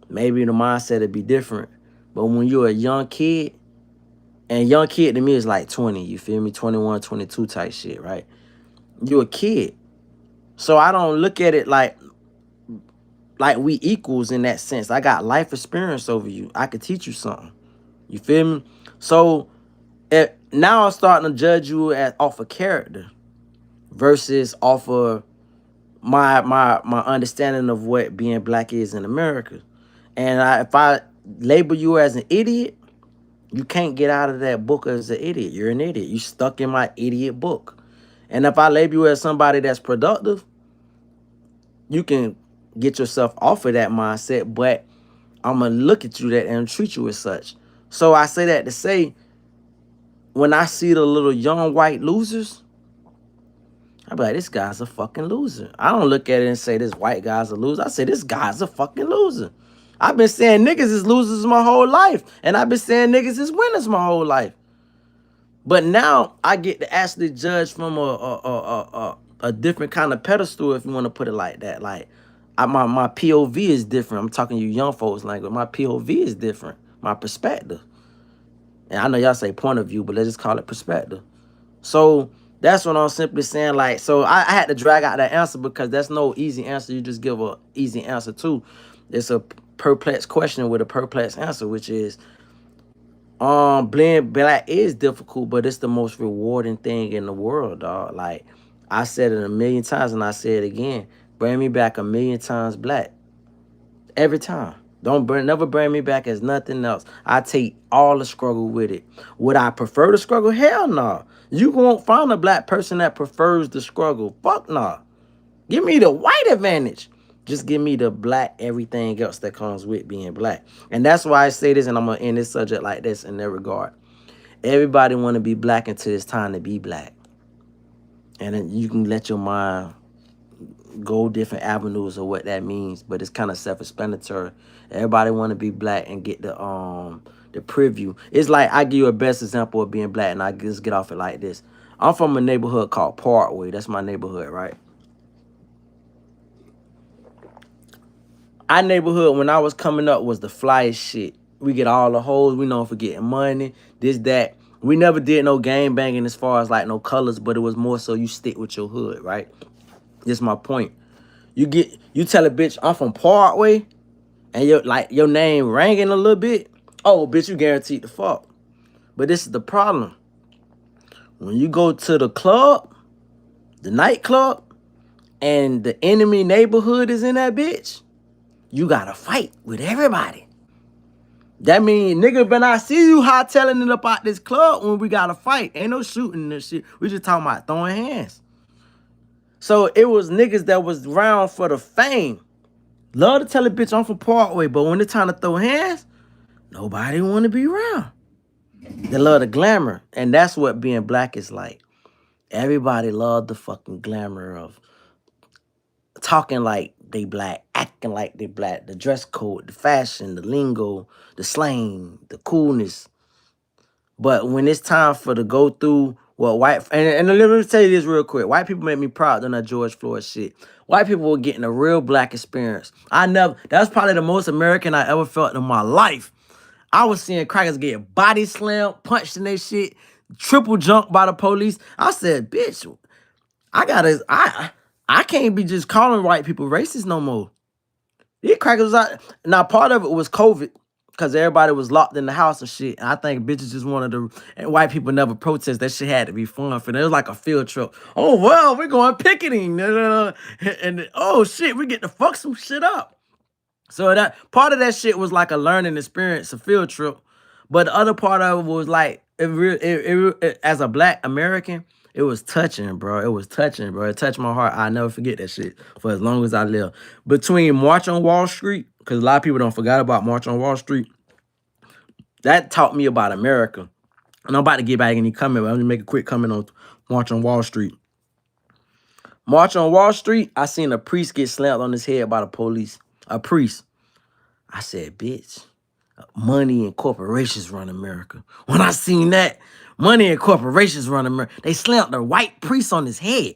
maybe the mindset would be different. But when you're a young kid, and young kid to me is like 20, you feel me? 21, 22 type shit, right? You're a kid. So I don't look at it like we equals in that sense. I got life experience over you. I could teach you something. You feel me? So now I'm starting to judge you off of character versus off of my understanding of what being black is in America. And if I label you as an idiot, you can't get out of that book as an idiot. You're an idiot. You stuck in my idiot book. And if I label you as somebody that's productive, you can get yourself off of that mindset, but I'm going to look at you and treat you as such. So I say that to say, when I see the little young white losers, I be like, this guy's a fucking loser. I don't look at it and say this white guy's a loser. I say this guy's a fucking loser. I've been saying niggas is losers my whole life. And I've been saying niggas is winners my whole life. But now I get to actually judge from a different kind of pedestal, if you want to put it like that. Like, my POV is different. I'm talking to you young folks language. My POV is different. My perspective. And I know y'all say point of view, but let's just call it perspective. So that's what I'm simply saying. Like, so I had to drag out that answer because that's no easy answer. You just give a easy answer to. It's a perplexed question with a perplexed answer, which is, being black is difficult, but it's the most rewarding thing in the world, dog. Like, I said it a million times and I say it again. Bring me back a million times black. Every time. Never bring me back as nothing else. I take all the struggle with it. Would I prefer the struggle? Hell no. You won't find a black person that prefers the struggle. Fuck no. Give me the white advantage. Just give me the black, everything else that comes with being black. And that's why I say this, and I'm going to end this subject like this in that regard. Everybody want to be black until it's time to be black. And then you can let your mind go different avenues of what that means, but it's kind of self-explanatory. Everybody want to be black and get the preview. It's like, I give you a best example of being black, and I just get off it like this. I'm from a neighborhood called Parkway. That's my neighborhood, right? Our neighborhood when I was coming up was the flyest shit. We get all the hoes. We known for getting money. This, that. We never did no gang banging as far as like no colors, but it was more so you stick with your hood, right? This is my point. You tell a bitch I'm from Parkway, and your name ringing a little bit. Oh, bitch, you guaranteed to fuck. But this is the problem. When you go to the club, the nightclub, and the enemy neighborhood is in that bitch, you gotta fight with everybody. That mean nigga when I see you hightailing it up out this club when we gotta fight. Ain't no shooting this shit. We just talking about throwing hands. So it was niggas that was around for the fame. Love to tell a bitch I'm from Parkway, but when it's time to throw hands, nobody wanna be around. They love the glamour. And that's what being black is like. Everybody love the fucking glamour of talking like they black, acting like they black, the dress code, the fashion, the lingo, the slang, the coolness. But when it's time for to go through what and let me tell you this real quick. White people make me proud on that George Floyd shit. White people were getting a real black experience. That was probably the most American I ever felt in my life. I was seeing crackers get body slammed, punched in their shit, triple jumped by the police. I said, bitch, I can't be just calling white people racist no more. These crackers was out. Now, part of it was COVID, because everybody was locked in the house and shit. And I think bitches just wanted to, and white people never protest. That shit had to be fun for them. It was like a field trip. Oh, well, we're going picketing. And oh, shit, we get to fuck some shit up. So that part of that shit was like a learning experience, a field trip. But the other part of it was like, as a black American, it was touching, bro. It was touching, bro. It touched my heart. I'll never forget that shit for as long as I live. Between March on Wall Street, because a lot of people don't forget about March on Wall Street, that taught me about America. And I'm about to get back in the comment, but I'm going to make a quick comment on March on Wall Street. March on Wall Street, I seen a priest get slammed on his head by the police. A priest. I said, bitch, money and corporations run America. When I seen that, money and corporations run America, they slammed the white priest on his head.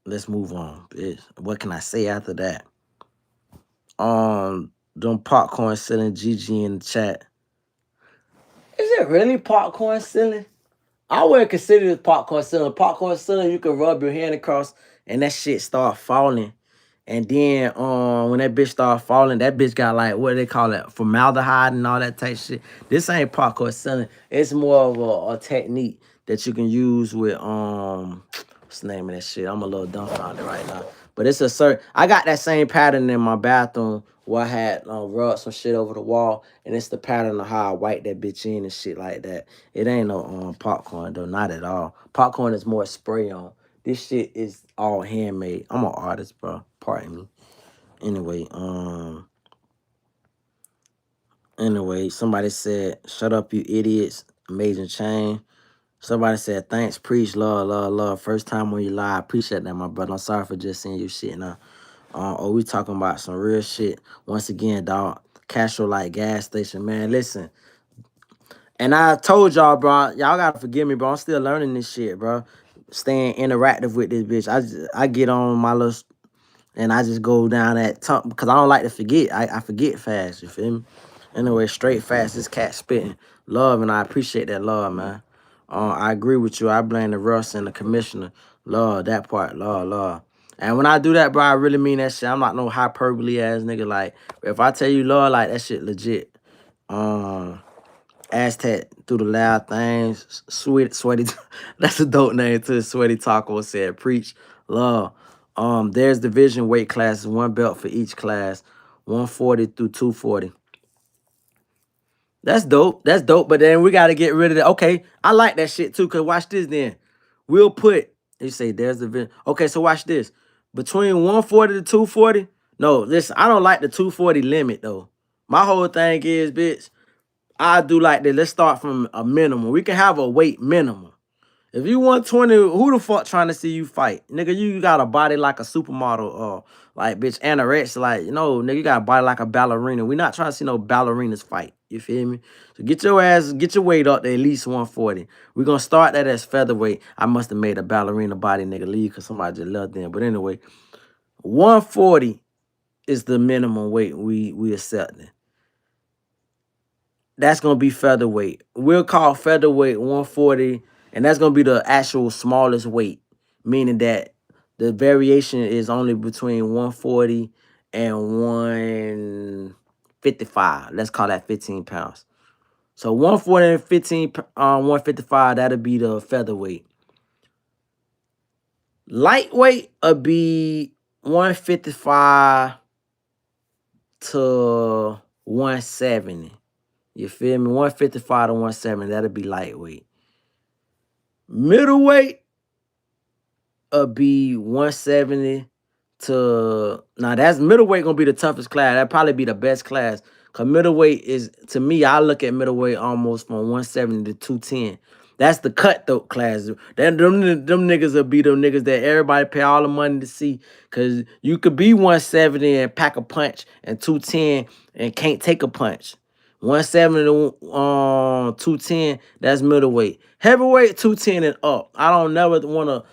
Let's move on, bitch. What can I say after that? Them popcorn selling GG in the chat. Is it really popcorn selling? I wouldn't consider it popcorn selling. Popcorn selling, you can rub your hand across and that shit start falling. And then when that bitch start falling, that bitch got like, what do they call it? Formaldehyde and all that type shit. This ain't popcorn selling. It's more of a technique that you can use with what's the name of that shit? I'm a little dumbfounded right now. But it's a certain, I got that same pattern in my bathroom where I had rubbed some shit over the wall, and it's the pattern of how I wipe that bitch in and shit like that. It ain't no popcorn though, not at all. Popcorn is more spray on. This shit is all handmade. I'm an artist, bro. Pardon me. Anyway, somebody said, shut up, you idiots. Amazing chain. Somebody said, thanks, preach, love, love, love. First time when you lie, I appreciate that, my brother. I'm sorry for just saying you shit now. We talking about some real shit. Once again, dog. Castro like gas station, man. Listen. And I told y'all, bro, y'all gotta forgive me, bro. I'm still learning this shit, bro. Staying interactive with this bitch. I get on my little, and I just go down that tongue because I don't like to forget. I forget fast, you feel me? Anyway, straight fast, this cat spitting love, and I appreciate that love, man. I agree with you. I blame the Russ and the commissioner. Love, that part, love. And when I do that, bro, I really mean that shit. I'm not no hyperbole ass nigga. Like, if I tell you love, like, that shit legit. Aztec through the loud things. Sweaty. That's a dope name too. Sweaty Taco said, preach love. There's division weight classes, one belt for each class, 140 through 240. That's dope. That's dope. But then we gotta get rid of that. Okay, I like that shit too. Cause watch this then. We'll put, you say there's division. Okay, so watch this. Between 140 to 240. No, listen, I don't like the 240 limit though. My whole thing is, bitch, I do like that. Let's start from a minimum. We can have a weight minimum. If you 120, who the fuck trying to see you fight? Nigga, you got a body like a supermodel or like bitch anorexia. Like, nigga, you got a body like a ballerina. We not trying to see no ballerinas fight. You feel me? So get your weight up to at least 140. We're gonna start that as featherweight. I must have made a ballerina body nigga leave because somebody just left them. But anyway, 140 is the minimum weight we accepting. That's gonna be featherweight. We'll call featherweight 140, and that's gonna be the actual smallest weight, meaning that the variation is only between 140 and 155. Let's call that 15 pounds. So 140 and 155, that'll be the featherweight. Lightweight would be 155 to 170. You feel me? 155 to 170, that'll be lightweight. Middleweight would be 170 to, now that's middleweight gonna be the toughest class. That'd probably be the best class. Cause middleweight is, to me, I look at middleweight almost from 170 to 210. That's the cutthroat class. Them niggas will be them niggas that everybody pay all the money to see. Cause you could be 170 and pack a punch, and 210 and can't take a punch. 170 to 210, that's middleweight. Heavyweight, 210 and up. I don't never wanna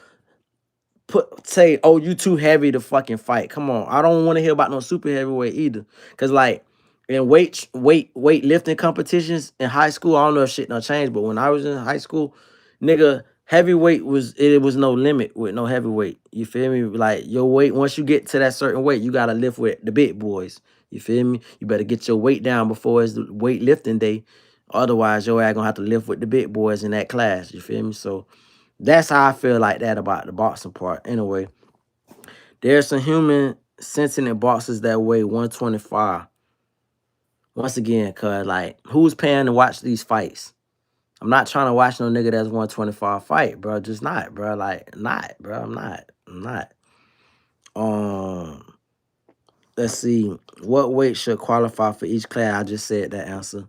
say, oh, you too heavy to fucking fight. Come on. I don't want to hear about no super heavyweight either. Cause like in weightlifting competitions in high school, I don't know if shit done changed, but when I was in high school, nigga, heavyweight was, it was no limit with no heavyweight. You feel me? Like your weight, once you get to that certain weight, you gotta lift with the big boys. You feel me? You better get your weight down before it's the weightlifting day. Otherwise, your ass gonna have to lift with the big boys in that class. You feel me? So that's how I feel like that about the boxing part. Anyway, there's some human sentient boxers that weigh 125. Once again, cuz like, who's paying to watch these fights? I'm not trying to watch no nigga that's 125 fight, bro. Just not, bro. Like, not, bro. I'm not. I'm not. Um, let's see. What weight should qualify for each class? I just said that answer.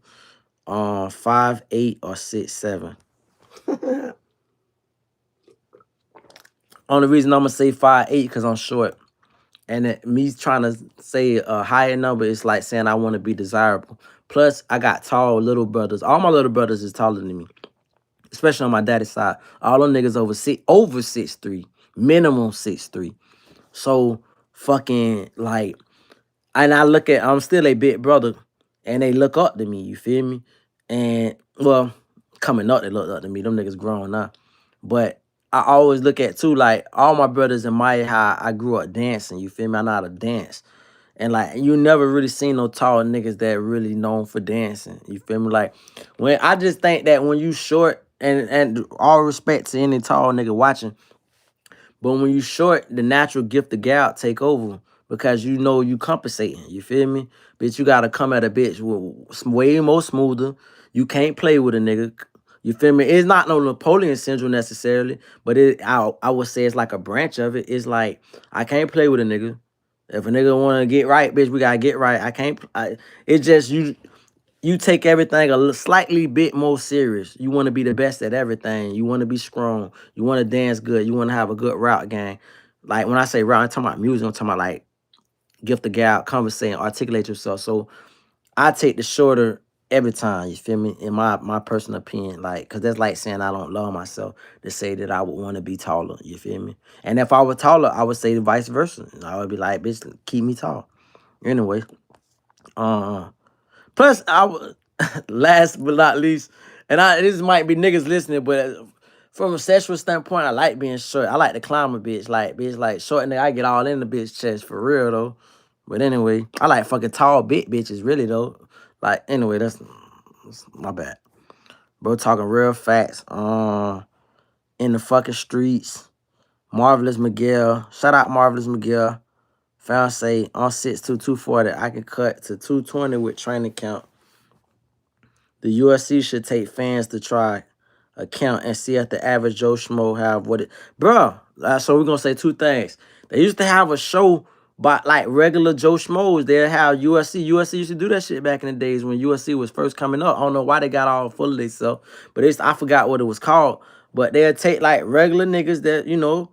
5'8" or 6'7". Only reason I'm gonna say 5'8" because I'm short. And me trying to say a higher number is like saying I want to be desirable. Plus, I got tall little brothers. All my little brothers is taller than me, especially on my daddy's side. All them niggas over 6'3", minimum 6'3". So fucking like, and I look at, I'm still a big brother, and they look up to me. You feel me? And well, coming up, they look up to me. Them niggas growing up, but I always look at too, like all my brothers admire how I grew up dancing. You feel me? I know how to dance. And like you never really seen no tall niggas that really known for dancing. You feel me? Like when I just think that when you short, and all respect to any tall nigga watching, but when you short, the natural gift of gab take over because you know you compensating. You feel me? Bitch, you gotta come at a bitch with way more smoother. You can't play with a nigga. You feel me? It's not no Napoleon syndrome necessarily, but I would say it's like a branch of it. It's like I can't play with a nigga. If a nigga want to get right, bitch, we gotta get right. I can't. It's just you take everything slightly bit more serious. You want to be the best at everything. You want to be strong. You want to dance good. You want to have a good route game. Like when I say route, I'm talking about music. I'm talking about like gift the gab, conversate, articulate yourself. So I take the shorter every time. You feel me? In my personal opinion, like, cause that's like saying I don't love myself to say that I would want to be taller. You feel me? And if I were taller, I would say the vice versa. I would be like, bitch, keep me tall. Anyway, uh, plus I would last but not least, and this might be niggas listening, but from a sexual standpoint, I like being short. I like to climb a bitch, like short nigga. I get all in the bitch chest for real though. But anyway, I like fucking tall big bitches, really though. Like anyway, that's my bad. Bro, talking real facts. In the fucking streets. Marvelous Miguel. Shout out Marvelous Miguel. Found say on 6'2", 240, I can cut to 220 with training count. The UFC should take fans to try a count and see if the average Joe Schmo have what it. Bruh, so we're going to say two things. They used to have a show by like regular Joe Schmoes. They'll have UFC. UFC used to do that shit back in the days when UFC was first coming up. I don't know why they got all full of themselves, but I forgot what it was called. But they'll take like regular niggas that, you know,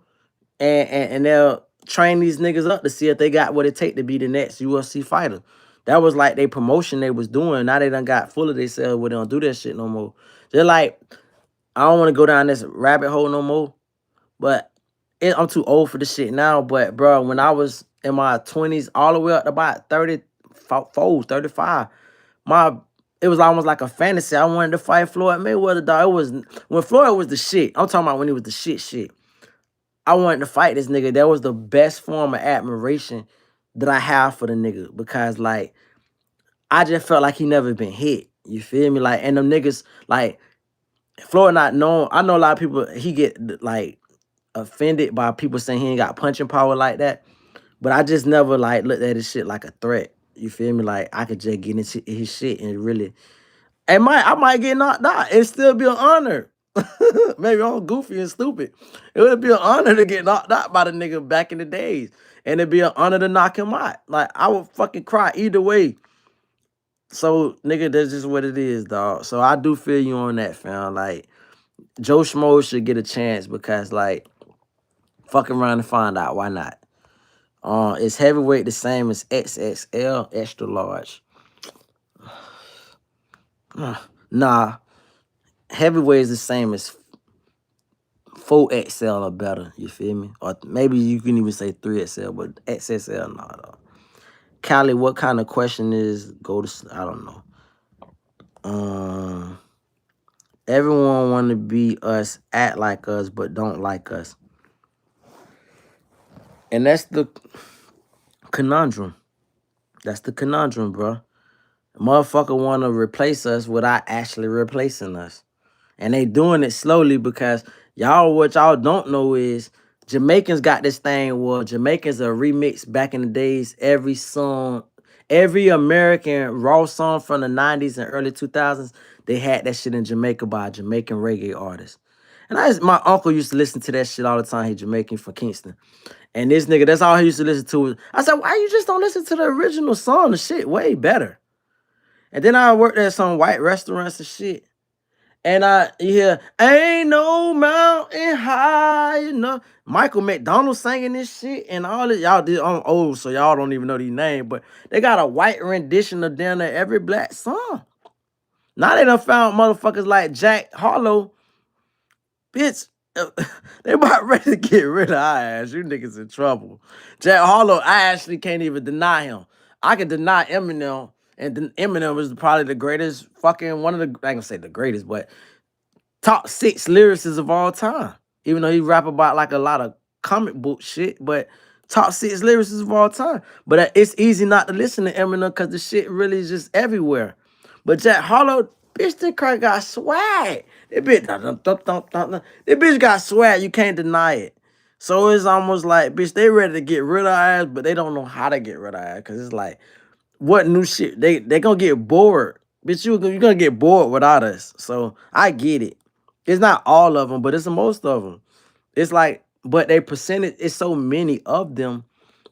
and they'll train these niggas up to see if they got what it take to be the next UFC fighter. That was like they promotion they was doing. Now they done got full of themselves where they don't do that shit no more. They're like, I don't want to go down this rabbit hole no more, but I'm too old for this shit now. But bro, when I was in my 20s, all the way up to about 34, 35. My It was almost like a fantasy. I wanted to fight Floyd Mayweather, dog. It was when Floyd was the shit. I'm talking about when he was the shit. I wanted to fight this nigga. That was the best form of admiration that I have for the nigga because like I just felt like he never been hit. You feel me? Like, and them niggas like Floyd not known. I know a lot of people he get like offended by people saying he ain't got punching power like that. But I just never like looked at his shit like a threat. You feel me? Like I could just get into his shit and really, I might get knocked out. It'd still be an honor. Maybe I'm goofy and stupid. It would be an honor to get knocked out by the nigga back in the days, and it'd be an honor to knock him out. Like I would fucking cry either way. So nigga, that's just what it is, dog. So I do feel you on that, fam. Like Joe Schmo should get a chance because like fuck around and find out. Why not? Is heavyweight the same as XXL, extra large? Nah, heavyweight is the same as 4XL or better. You feel me? Or maybe you can even say 3XL, but XXL, nah, dog. Callie, what kind of question is go to? I don't know. Everyone want to be us, act like us, but don't like us, and that's the conundrum. That's the conundrum, bro. Motherfucker want to replace us without actually replacing us. And they doing it slowly because what y'all don't know is Jamaicans got this thing where Jamaicans are remixed back in the days. Every song, every American raw song from the 90s and early 2000s, they had that shit in Jamaica by a Jamaican reggae artist. And my uncle used to listen to that shit all the time. He Jamaican from Kingston. And this nigga, that's all he used to listen to. I said, why you just don't listen to the original song? The shit way better. And then I worked at some white restaurants and shit. And you hear, ain't no mountain high enough. Michael McDonald singing this shit and all that. Y'all did, I'm old, so y'all don't even know these names, but they got a white rendition of damn near every black song. Now they done found motherfuckers like Jack Harlow. Bitch, they about ready to get rid of our ass. You niggas in trouble. Jack Harlow, I actually can't even deny him. I can deny Eminem, and then Eminem was probably the greatest fucking one of the, I ain't gonna say the greatest, but top 6 lyricists of all time. Even though he rap about like a lot of comic book shit, but top 6 lyricists of all time. But it's easy not to listen to Eminem because the shit really is just everywhere. But Jack Harlow, bitch, that crack got swag. That bitch got swag. You can't deny it. So it's almost like, bitch, they ready to get rid of our ass, but they don't know how to get rid of our ass. Cause it's like, what new shit? They gonna get bored. Bitch, you gonna get bored without us. So I get it. It's not all of them, but it's most of them. It's like, but they percentage, it's so many of them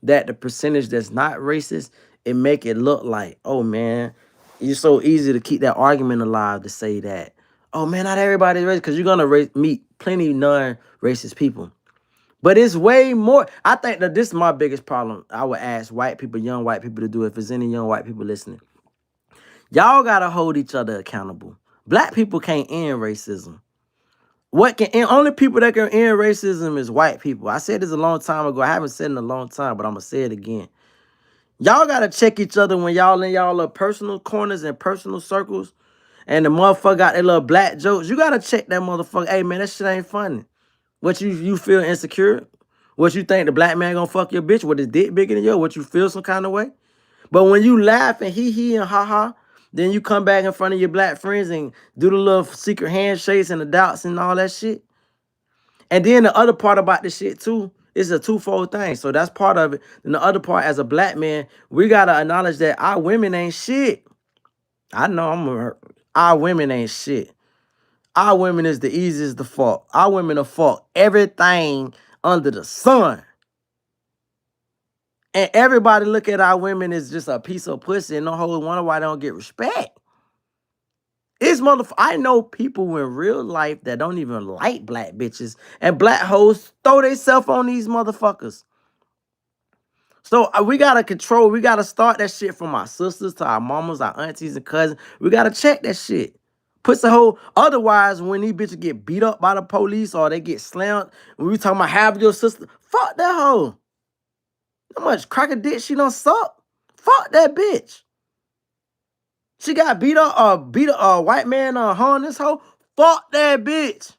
that the percentage that's not racist, it make it look like, oh man, it's so easy to keep that argument alive to say that, oh man, not everybody's racist, because you're gonna meet plenty non-racist people. But it's way more. I think that this is my biggest problem. I would ask white people, young white people to do, if there's any young white people listening. Y'all gotta hold each other accountable. Black people can't end racism. Only people that can end racism is white people. I said this a long time ago. I haven't said it in a long time, but I'm gonna say it again. Y'all gotta check each other when y'all in y'all little personal corners and personal circles, and the motherfucker got their little black jokes. You gotta check that motherfucker. Hey man, that shit ain't funny. What you feel insecure? What you think the black man gonna fuck your bitch with his dick bigger than yours? What you feel some kind of way? But when you laugh and hee and ha ha, then you come back in front of your black friends and do the little secret handshakes and the doubts and all that shit. And then the other part about this shit too is a twofold thing. So that's part of it. And the other part, as a black man, we gotta acknowledge that our women ain't shit. I know our women ain't shit. Our women is the easiest to fuck. Our women will fuck everything under the sun. And everybody look at our women as just a piece of pussy and no whole wonder why they don't get respect. I know people in real life that don't even like black bitches, and black hoes throw themselves on these motherfuckers. So we gotta control, we gotta start that shit from our sisters to our mamas, our aunties and cousins. We gotta check that shit. Puts the whole, otherwise when these bitches get beat up by the police or they get slammed, when we talking about have your sister, fuck that hoe. How much cracker dick she done suck? Fuck that bitch. She got beat up, white man on this hoe. Fuck that bitch.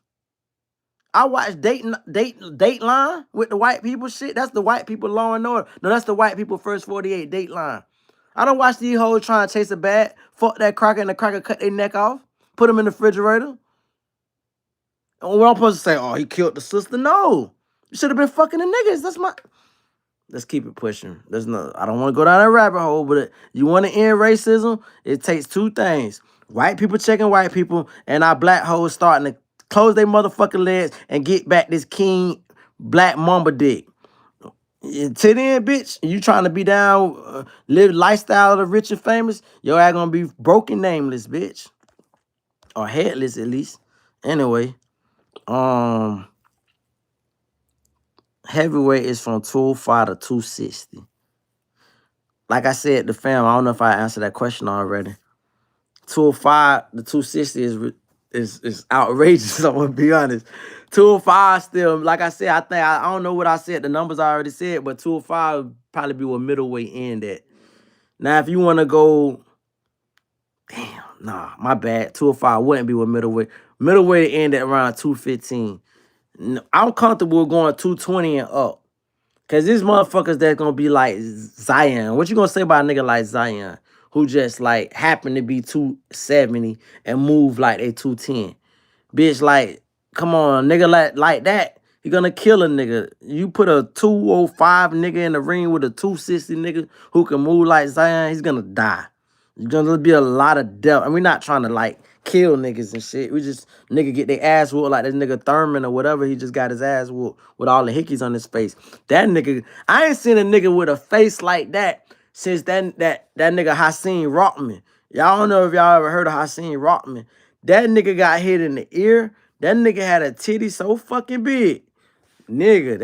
I watched Dateline with the white people shit. That's the white people Law and Order. No, that's the white people First 48 Dateline. I don't watch these hoes trying to chase a bag. Fuck that cracker and the cracker cut their neck off. Put them in the refrigerator. And what I'm supposed to say? Oh, he killed the sister? No. You should have been fucking the niggas. That's my... Let's keep it pushing. I don't want to go down that rabbit hole, but you want to end racism, it takes two things. White people checking white people, and our black hoes starting to close their motherfucking legs and get back this king black mamba dick. To then, bitch, you trying to be down, live lifestyle of the rich and famous, your ass gonna be broken nameless, bitch. Or headless, at least. Anyway, heavyweight is from 205 to 260. Like I said, the fam, I don't know if I answered that question already. 205 to 260 is outrageous. I'm gonna be honest. 205 still, like I said, I don't know what I said. The numbers I already said, but 205 would probably be where middleweight end at. Now, if you want to go, damn, nah, my bad. 205 wouldn't be with middleweight. Middleweight end at around 215. I'm comfortable going 220 and up. Cause these motherfuckers that's gonna be like Zion. What you gonna say about a nigga like Zion, who just like happen to be 270 and move like they 210? Bitch, like, come on, nigga like that, he gonna kill a nigga. You put a 205 nigga in the ring with a 260 nigga who can move like Zion, he's gonna die. There's gonna be a lot of death. And we're not trying to like kill niggas and shit. We just nigga get their ass whooped like this nigga Thurman or whatever. He just got his ass whooped with all the hickeys on his face. That nigga, I ain't seen a nigga with a face like that since that nigga Hassan Rockman. Y'all don't know if y'all ever heard of Hassan Rockman. That nigga got hit in the ear. That nigga had a titty so fucking big. Nigga,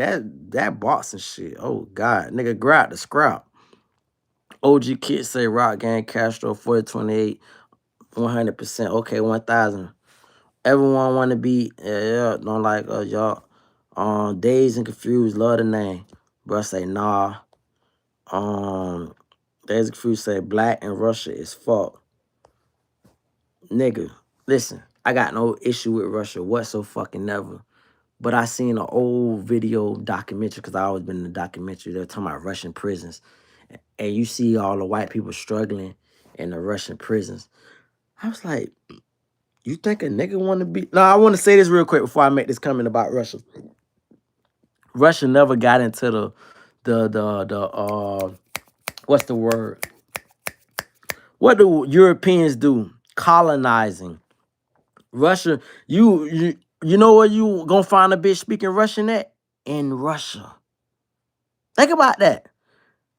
that boxing shit. Oh God, nigga grab the scrap. OG Kid say Rock Game Castro 4028 100%. Okay, 1000. Everyone want to be don't like y'all. Dazed and Confused, love the name. Bruh say nah. Dazed and Confused say Black and Russia is fuck. Nigga, listen, I got no issue with Russia whatsoever. But I seen an old video documentary, because I always been in the documentary. They're talking about Russian prisons. And you see all the white people struggling in the Russian prisons. I was like, you think a nigga want to be... No, I want to say this real quick before I make this comment about Russia. Russia never got into what's the word? What do Europeans do? Colonizing. Russia, you know where you gonna find a bitch speaking Russian at? In Russia. Think about that.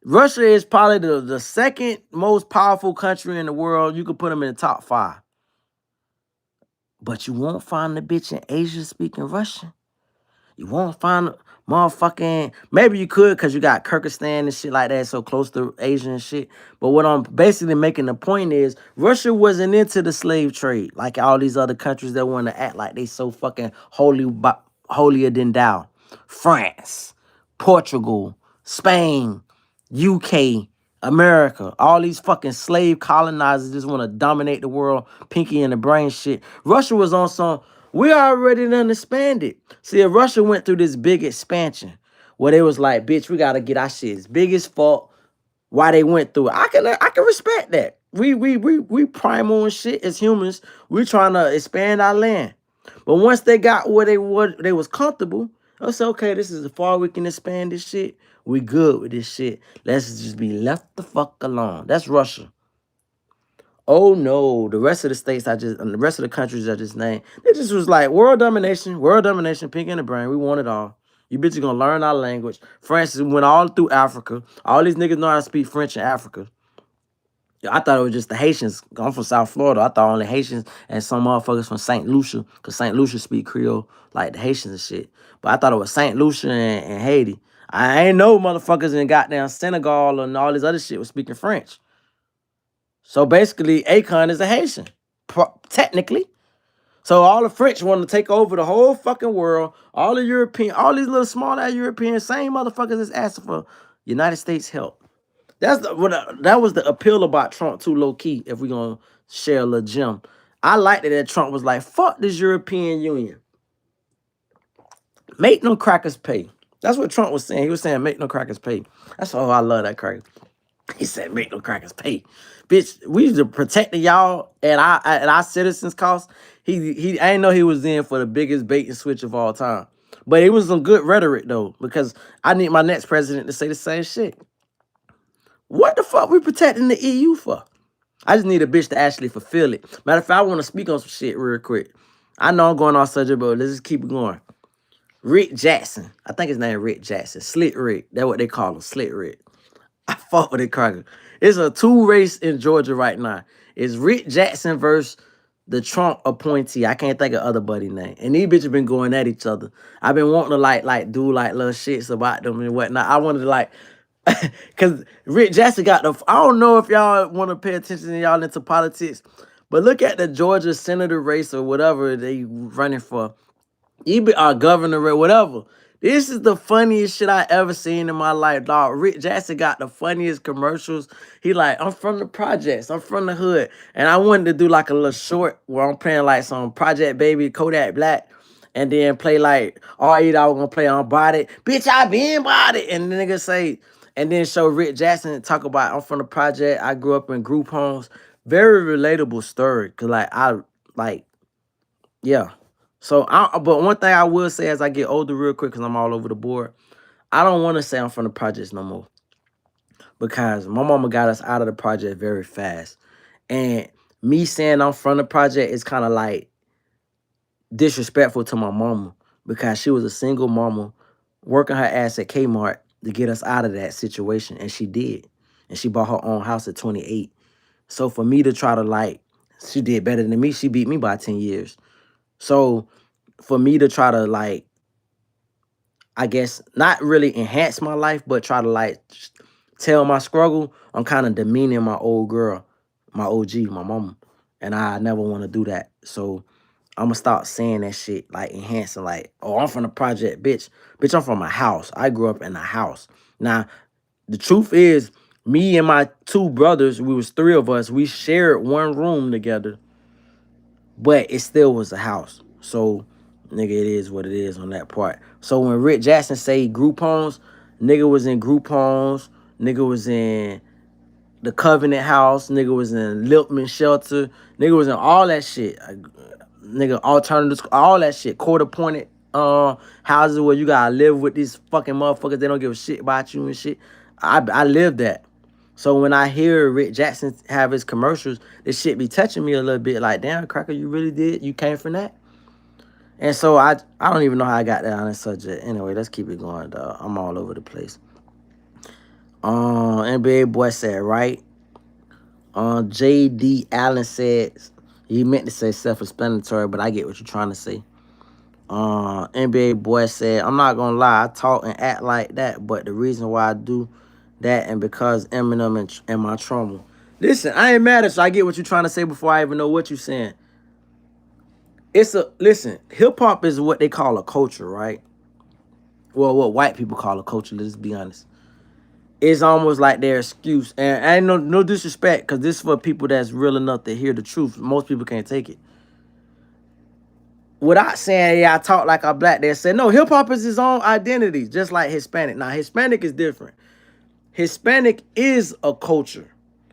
Russia is probably the second most powerful country in the world. You could put them in the top 5. But you won't find a bitch in Asia speaking Russian. You won't find a motherfucking... Maybe you could, because you got Kyrgyzstan and shit like that, so close to Asia and shit. But what I'm basically making the point is, Russia wasn't into the slave trade like all these other countries that want to act like they so fucking holier than thou. France, Portugal, Spain, UK, America, all these fucking slave colonizers just want to dominate the world, pinky in the brain shit. Russia was on some... We already done expanded. See, if Russia went through this big expansion where they was like, bitch, we gotta get our shit as big as fuck. Why they went through it, I can respect that. We primal and shit as humans. We trying to expand our land. But once they got where they was comfortable, I said, okay, this is as far we can expand this shit. We good with this shit. Let's just be left the fuck alone. That's Russia. Oh no, the rest of the states and the rest of the countries I just named, they just was like world domination, pink in the brain. We want it all. You bitches gonna learn our language. France went all through Africa. All these niggas know how to speak French in Africa. I thought it was just the Haitians. I'm from South Florida. I thought only Haitians and some motherfuckers from St. Lucia, because St. Lucia speak Creole like the Haitians and shit. But I thought it was St. Lucia and Haiti. I ain't know motherfuckers in goddamn Senegal and all this other shit was speaking French. So basically, Akon is a Haitian, technically. So all the French want to take over the whole fucking world. All the European, all these little small ass Europeans, same motherfuckers that's asking for United States help. That was the appeal about Trump too, low key. If we're gonna share a little gem, I liked it that Trump was like, "Fuck this European Union, make no crackers pay." That's what Trump was saying. He was saying, "Make no crackers pay." That's all I love that cracker. He said, "Make no crackers pay." Bitch, we used to protect y'all at our citizens' cost. I didn't know he was in for the biggest bait and switch of all time. But it was some good rhetoric though, because I need my next president to say the same shit. What the fuck we protecting the EU for? I just need a bitch to actually fulfill it. Matter of fact, I want to speak on some shit real quick. I know I'm going off subject, but let's just keep it going. Rick Jackson. I think his name Rick Jackson. Slit Rick. That's what they call him. Slit Rick. I fought with it, Cracker. It's a two race in Georgia right now. It's Rick Jackson versus the Trump appointee. I can't think of other buddy name. And these bitches been going at each other. I've been wanting to like do like little shits about them and whatnot. I wanted to like because Rick Jackson got the. I don't know if y'all want to pay attention to y'all into politics, but look at the Georgia senator race or whatever they running for. You be our governor or whatever. This is the funniest shit I ever seen in my life, dog. Rick Jackson got the funniest commercials. He like, I'm from the projects, I'm from the hood. And I wanted to do like a little short where I'm playing like some Project Baby, Kodak Black, and then play like, all 8 hours gonna play on Body. Bitch, I been body. And the nigga say, and then show Rick Jackson talk about, I'm from the project, I grew up in group homes. Very relatable story. Cause like, yeah. So, but one thing I will say as I get older real quick, because I'm all over the board, I don't want to say I'm from the projects no more. Because my mama got us out of the project very fast. And me saying I'm from the project is kind of like disrespectful to my mama. Because she was a single mama working her ass at Kmart to get us out of that situation. And she did. And she bought her own house at 28. So for me to try to like, she did better than me. She beat me by 10 years. So for me to try to like, I guess not really enhance my life, but try to like tell my struggle, I'm kind of demeaning my old girl, my OG, my mama. And I never want to do that. So I'm gonna start saying that shit, like enhancing, like, oh, I'm from the project, bitch. Bitch, I'm from a house. I grew up in a house. Now, the truth is, me and my two brothers, we was three of us, we shared one room together, but it still was a house. So, nigga, it is what it is on that part. So when Rick Jackson say group homes, nigga was in group homes, nigga was in the Covenant House, nigga was in Lipman Shelter, nigga was in all that shit. Nigga, alternatives, all that shit. Court appointed houses where you gotta live with these fucking motherfuckers. They don't give a shit about you and shit. I lived that. So when I hear Rick Jackson have his commercials, this shit be touching me a little bit. Like, damn, Cracker, you really did? You came from that? And so I don't even know how I got that on this subject. Anyway, let's keep it going, dog. I'm all over the place. NBA boy said, right? J.D. Allen said, he meant to say self-explanatory, but I get what you're trying to say. NBA boy said, I'm not gonna lie, I talk and act like that, but the reason why I do that and because Eminem and my trauma. Listen, I ain't mad at you. I get what you're trying to say before I even know what you're saying. Listen, hip hop is what they call a culture, right? Well, what white people call a culture, let's be honest. It's almost like their excuse. And I ain't no disrespect, because this is for people that's real enough to hear the truth. Most people can't take it. Without saying, yeah, I talk like I'm black, they said, no, hip hop is his own identity, just like Hispanic. Now, Hispanic is different. Hispanic is a culture,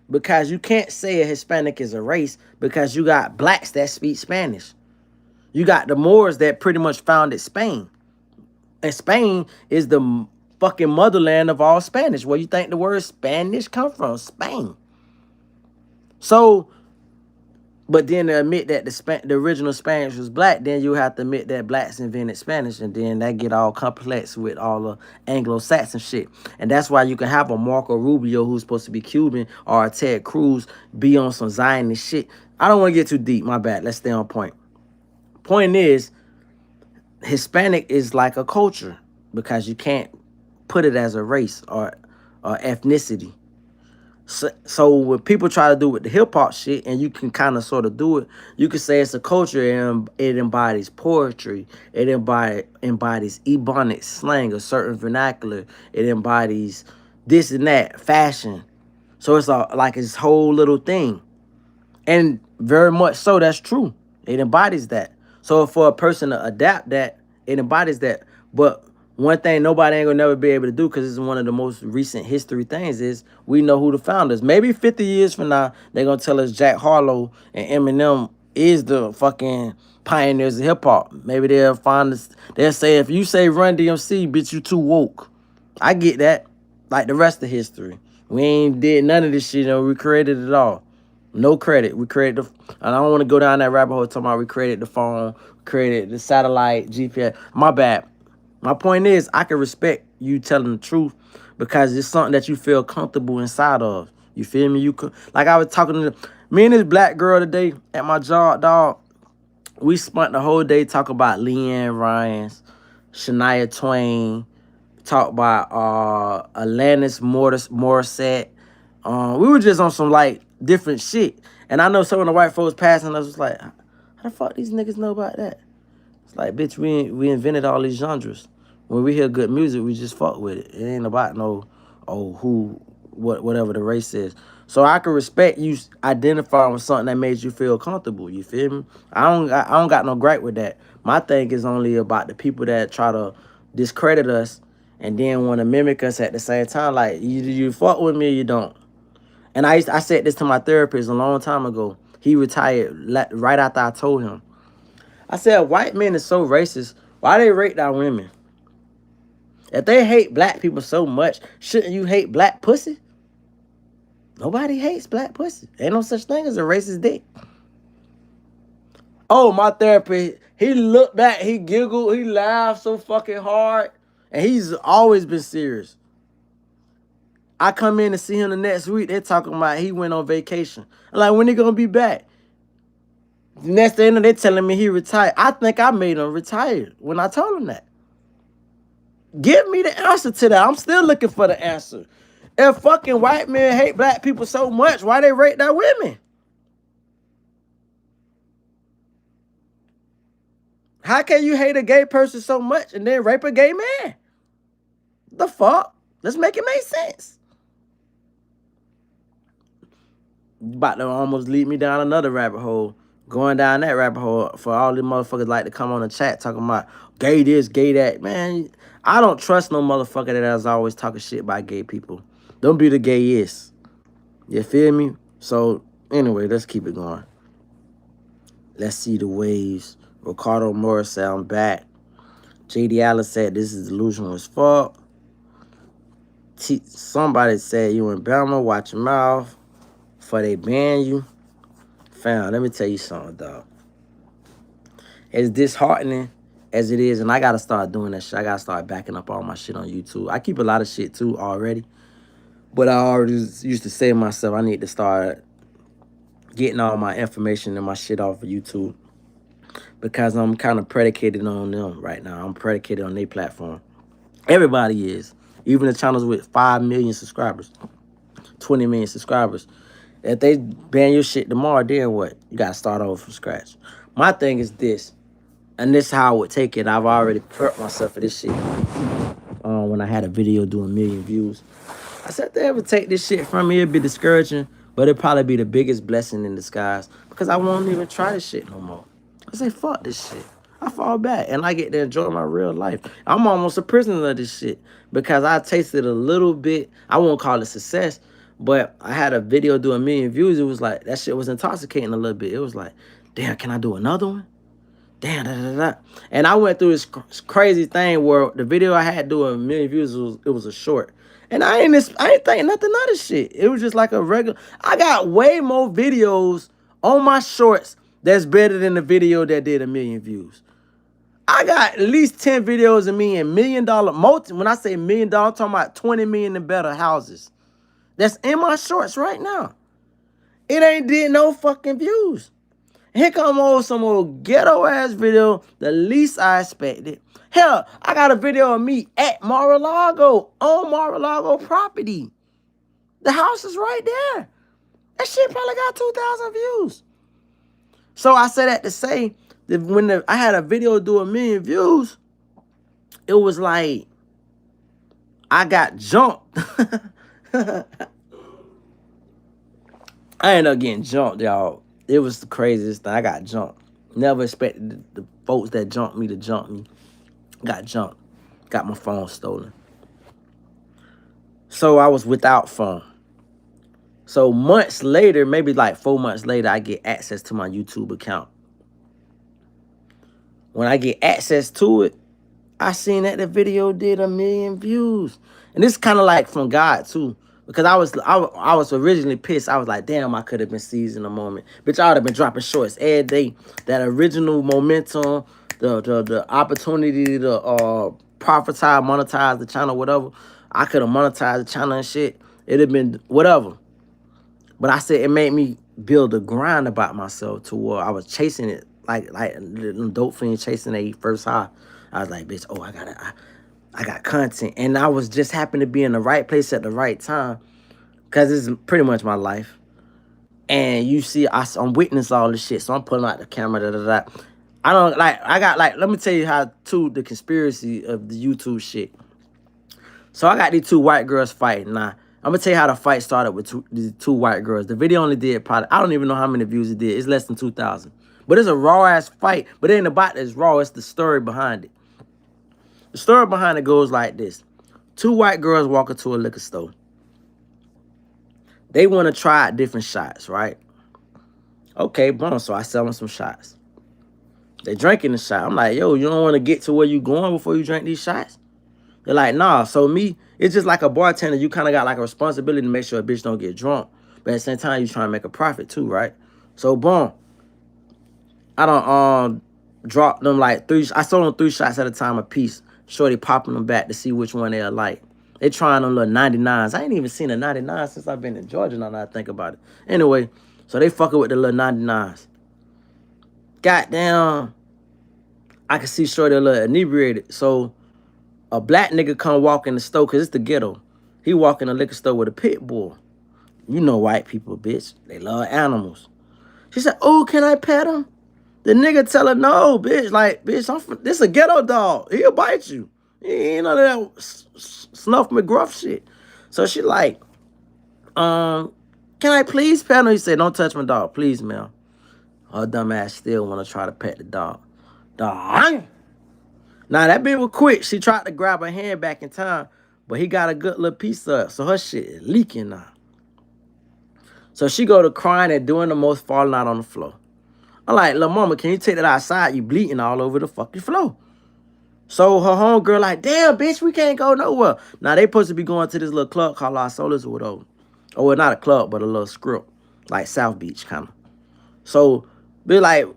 because you can't say a Hispanic is a race, because you got blacks that speak Spanish. You got the Moors that pretty much founded Spain. And Spain is the fucking motherland of all Spanish. Where you think the word Spanish come from? Spain. So, but then to admit that the original Spanish was black, then you have to admit that blacks invented Spanish, and then that get all complex with all the Anglo-Saxon shit. And that's why you can have a Marco Rubio who's supposed to be Cuban, or a Ted Cruz be on some Zionist shit. I don't want to get too deep. My bad. Let's stay on point. Point is, Hispanic is like a culture, because you can't put it as a race or ethnicity. So when people try to do with the hip hop shit, and you can kind of sort of do it, you can say it's a culture, and it embodies poetry, it embodies ebonics slang, a certain vernacular, it embodies this and that, fashion. So it's like this whole little thing. And very much so, that's true. It embodies that. So for a person to adapt that, it embodies that. But one thing nobody ain't gonna never be able to do, because it's one of the most recent history things, is we know who the founders. Maybe 50 years from now, they're gonna tell us Jack Harlow and Eminem is the fucking pioneers of hip hop. Maybe they'll find us, they'll say, if you say Run DMC, bitch, you too woke. I get that. Like the rest of history. We ain't did none of this shit, we created it all. No credit. We created the, and I don't want to go down that rabbit hole talking about we created the phone, created the satellite, GPS. My bad. My point is, I can respect you telling the truth because it's something that you feel comfortable inside of. You feel me? You could, like I was talking to me and this black girl today at my job, dog. We spent the whole day talking about Leanne Ryan's, Shania Twain, talk about Alanis Morissette. We were just on some like different shit. And I know some of the white folks passing us was like, how the fuck these niggas know about that? It's like, bitch, we invented all these genres. When we hear good music, we just fuck with it. It ain't about no, whatever the race is. So I can respect you identifying with something that made you feel comfortable. You feel me? I don't got no gripe with that. My thing is only about the people that try to discredit us and then want to mimic us at the same time. Like, you fuck with me or you don't. And I said this to my therapist a long time ago. He retired right after I told him. I said, white men are so racist. Why they rape our women? If they hate black people so much, shouldn't you hate black pussy? Nobody hates black pussy. Ain't no such thing as a racist dick. Oh, my therapist, he looked back, he giggled, he laughed so fucking hard. And he's always been serious. I come in to see him the next week, they're talking about he went on vacation. I'm like, when he gonna be back? The next thing they're telling me he retired. I think I made him retire when I told him that. Give me the answer to that. I'm still looking for the answer. If fucking white men hate black people so much, why they rape their women? How can you hate a gay person so much and then rape a gay man? The fuck? Let's make it make sense. You about to almost lead me down another rabbit hole. Going down that rabbit hole for all the motherfuckers like to come on the chat talking about gay this, gay that. Man, I don't trust no motherfucker that is always talking shit about gay people. Don't be the gayest. You feel me? So, anyway, let's keep it going. Let's see the waves. Ricardo Morris said, I'm back. J.D. Allen said, this is delusional as fuck. Somebody said, you in Bama, watch your mouth before they ban you. Fam, let me tell you something, dog. As disheartening as it is, and I got to start doing that shit. I got to start backing up all my shit on YouTube. I keep a lot of shit, too, already. But I already used to say to myself, I need to start getting all my information and my shit off of YouTube. Because I'm kind of predicated on them right now. I'm predicated on their platform. Everybody is. Even the channels with 5 million subscribers, 20 million subscribers. If they ban your shit tomorrow, then what? You got to start over from scratch. My thing is this, and this is how I would take it. I've already prepped myself for this shit. When I had a video doing 1 million views. I said, if they ever take this shit from me, it'd be discouraging, but it'd probably be the biggest blessing in disguise because I won't even try this shit no more. I say, fuck this shit. I fall back and I get to enjoy my real life. I'm almost a prisoner of this shit because I tasted a little bit. I won't call it success, but I had a video doing 1 million views. It was like, that shit was intoxicating a little bit. It was like, damn, can I do another one? Damn, da, da, da. And I went through this crazy thing where the video I had doing 1 million views, it was a short. And I ain't think nothing of this shit. It was just like a regular. I got way more videos on my shorts that's better than the video that did 1 million views. I got at least 10 videos of me in $1 million, when I say $1 million, I'm talking about 20 million and better houses. That's in my shorts right now. It ain't did no fucking views. Here come some old ghetto ass video, the least I expected. Hell, I got a video of me at Mar-a-Lago, on Mar-a-Lago property. The house is right there. That shit probably got 2,000 views. So I said that to say that when I had a video do 1 million views, it was like, I got jumped. I ended up getting jumped, y'all. It was the craziest thing. I got jumped. Never expected the folks that jumped me to jump me. Got jumped. Got my phone stolen. So I was without phone. So months later, maybe like 4 months later, I get access to my YouTube account. When I get access to it, I seen that the video did 1 million views. And this kind of like from God too. Because I was originally pissed. I was like, damn, I could have been seizing the moment. Bitch, I would have been dropping shorts every day. That original momentum, the opportunity to prophesy, monetize the channel, whatever. I could have monetized the channel and shit. It'd have been whatever. But I said it made me build a grind about myself to where I was chasing it like the dope fiend chasing a first high. I was like, bitch, oh, I got content. And I was just happened to be in the right place at the right time. Because it's pretty much my life. And you see, I'm witnessing all this shit. So I'm pulling out the camera, I don't, I got, let me tell you how, the conspiracy of the YouTube shit. So I got these 2 white girls fighting. Now, I'm going to tell you how the fight started with these 2 white girls. The video only did probably, I don't even know how many views it did. It's less than 2,000. But it's a raw-ass fight. But it ain't about this raw. It's the story behind it. The story behind it goes like this. 2 white girls walk into a liquor store. They want to try out different shots, right? Okay, boom. So I sell them some shots. They drinking the shot. I'm like, yo, you don't want to get to where you going before you drink these shots? They're like, nah. So me, it's just like a bartender. You kind of got like a responsibility to make sure a bitch don't get drunk. But at the same time, you trying to make a profit too, right? So boom. I don't drop them like 3. I sold them 3 shots at a time a piece. Shorty popping them back to see which one they'll like. They trying them little 99s. I ain't even seen a 99 since I've been in Georgia now that I think about it. Anyway, so they fucking with the little 99s. Goddamn. I can see Shorty a little inebriated. So a black nigga come walk in the store, because it's the ghetto. He walk in the liquor store with a pit bull. You know white people, bitch. They love animals. She said, oh, can I pet him? The nigga tell her, no, bitch. Like, bitch, this a ghetto dog. He'll bite you. He ain't none of that Snuff McGruff shit. So she like, can I please pet him? He said, don't touch my dog, please, ma'am. Her dumb ass still want to try to pet the dog. Dog. Now, that bitch was quick. She tried to grab her hand back in time, but he got a good little piece of it. So her shit is leaking now. So she go to crying and doing the most, falling out on the floor. I'm like, little mama, can you take that outside? You bleeding all over the fucking floor. So her homegirl like, damn, bitch, we can't go nowhere. Now, they supposed to be going to this little club called Las Olas or whatever. Oh, well, not a club, but a little script. Like South Beach, kind of. So, be like,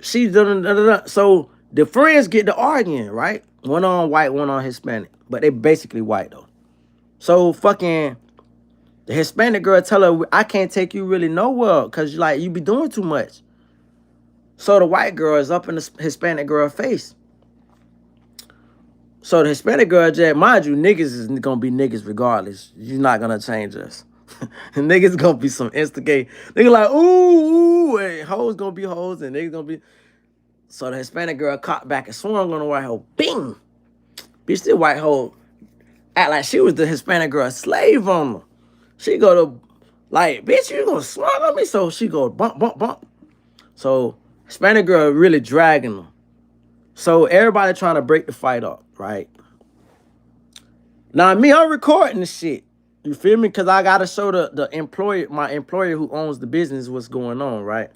she's done. So, the friends get to arguing, right? One on white, one on Hispanic. But they basically white, though. So, fucking, the Hispanic girl tell her, I can't take you really nowhere because, like, you be doing too much. So, the white girl is up in the Hispanic girl's face. So, the Hispanic girl, just, mind you, niggas is going to be niggas regardless. You're not going to change us. Niggas going to be some instigate. Niggas like, ooh, and hoes going to be hoes, and niggas going to be... So the Hispanic girl caught back and swung on the white hoe. Bing! Bitch, this white hoe act like she was the Hispanic girl slave on her. She go to, like, bitch, you gonna swung on me? So she go bump, bump, bump. So Hispanic girl really dragging her. So everybody trying to break the fight up, right? Now, me, I'm recording the shit. You feel me? Because I got to show my employer who owns the business what's going on, right?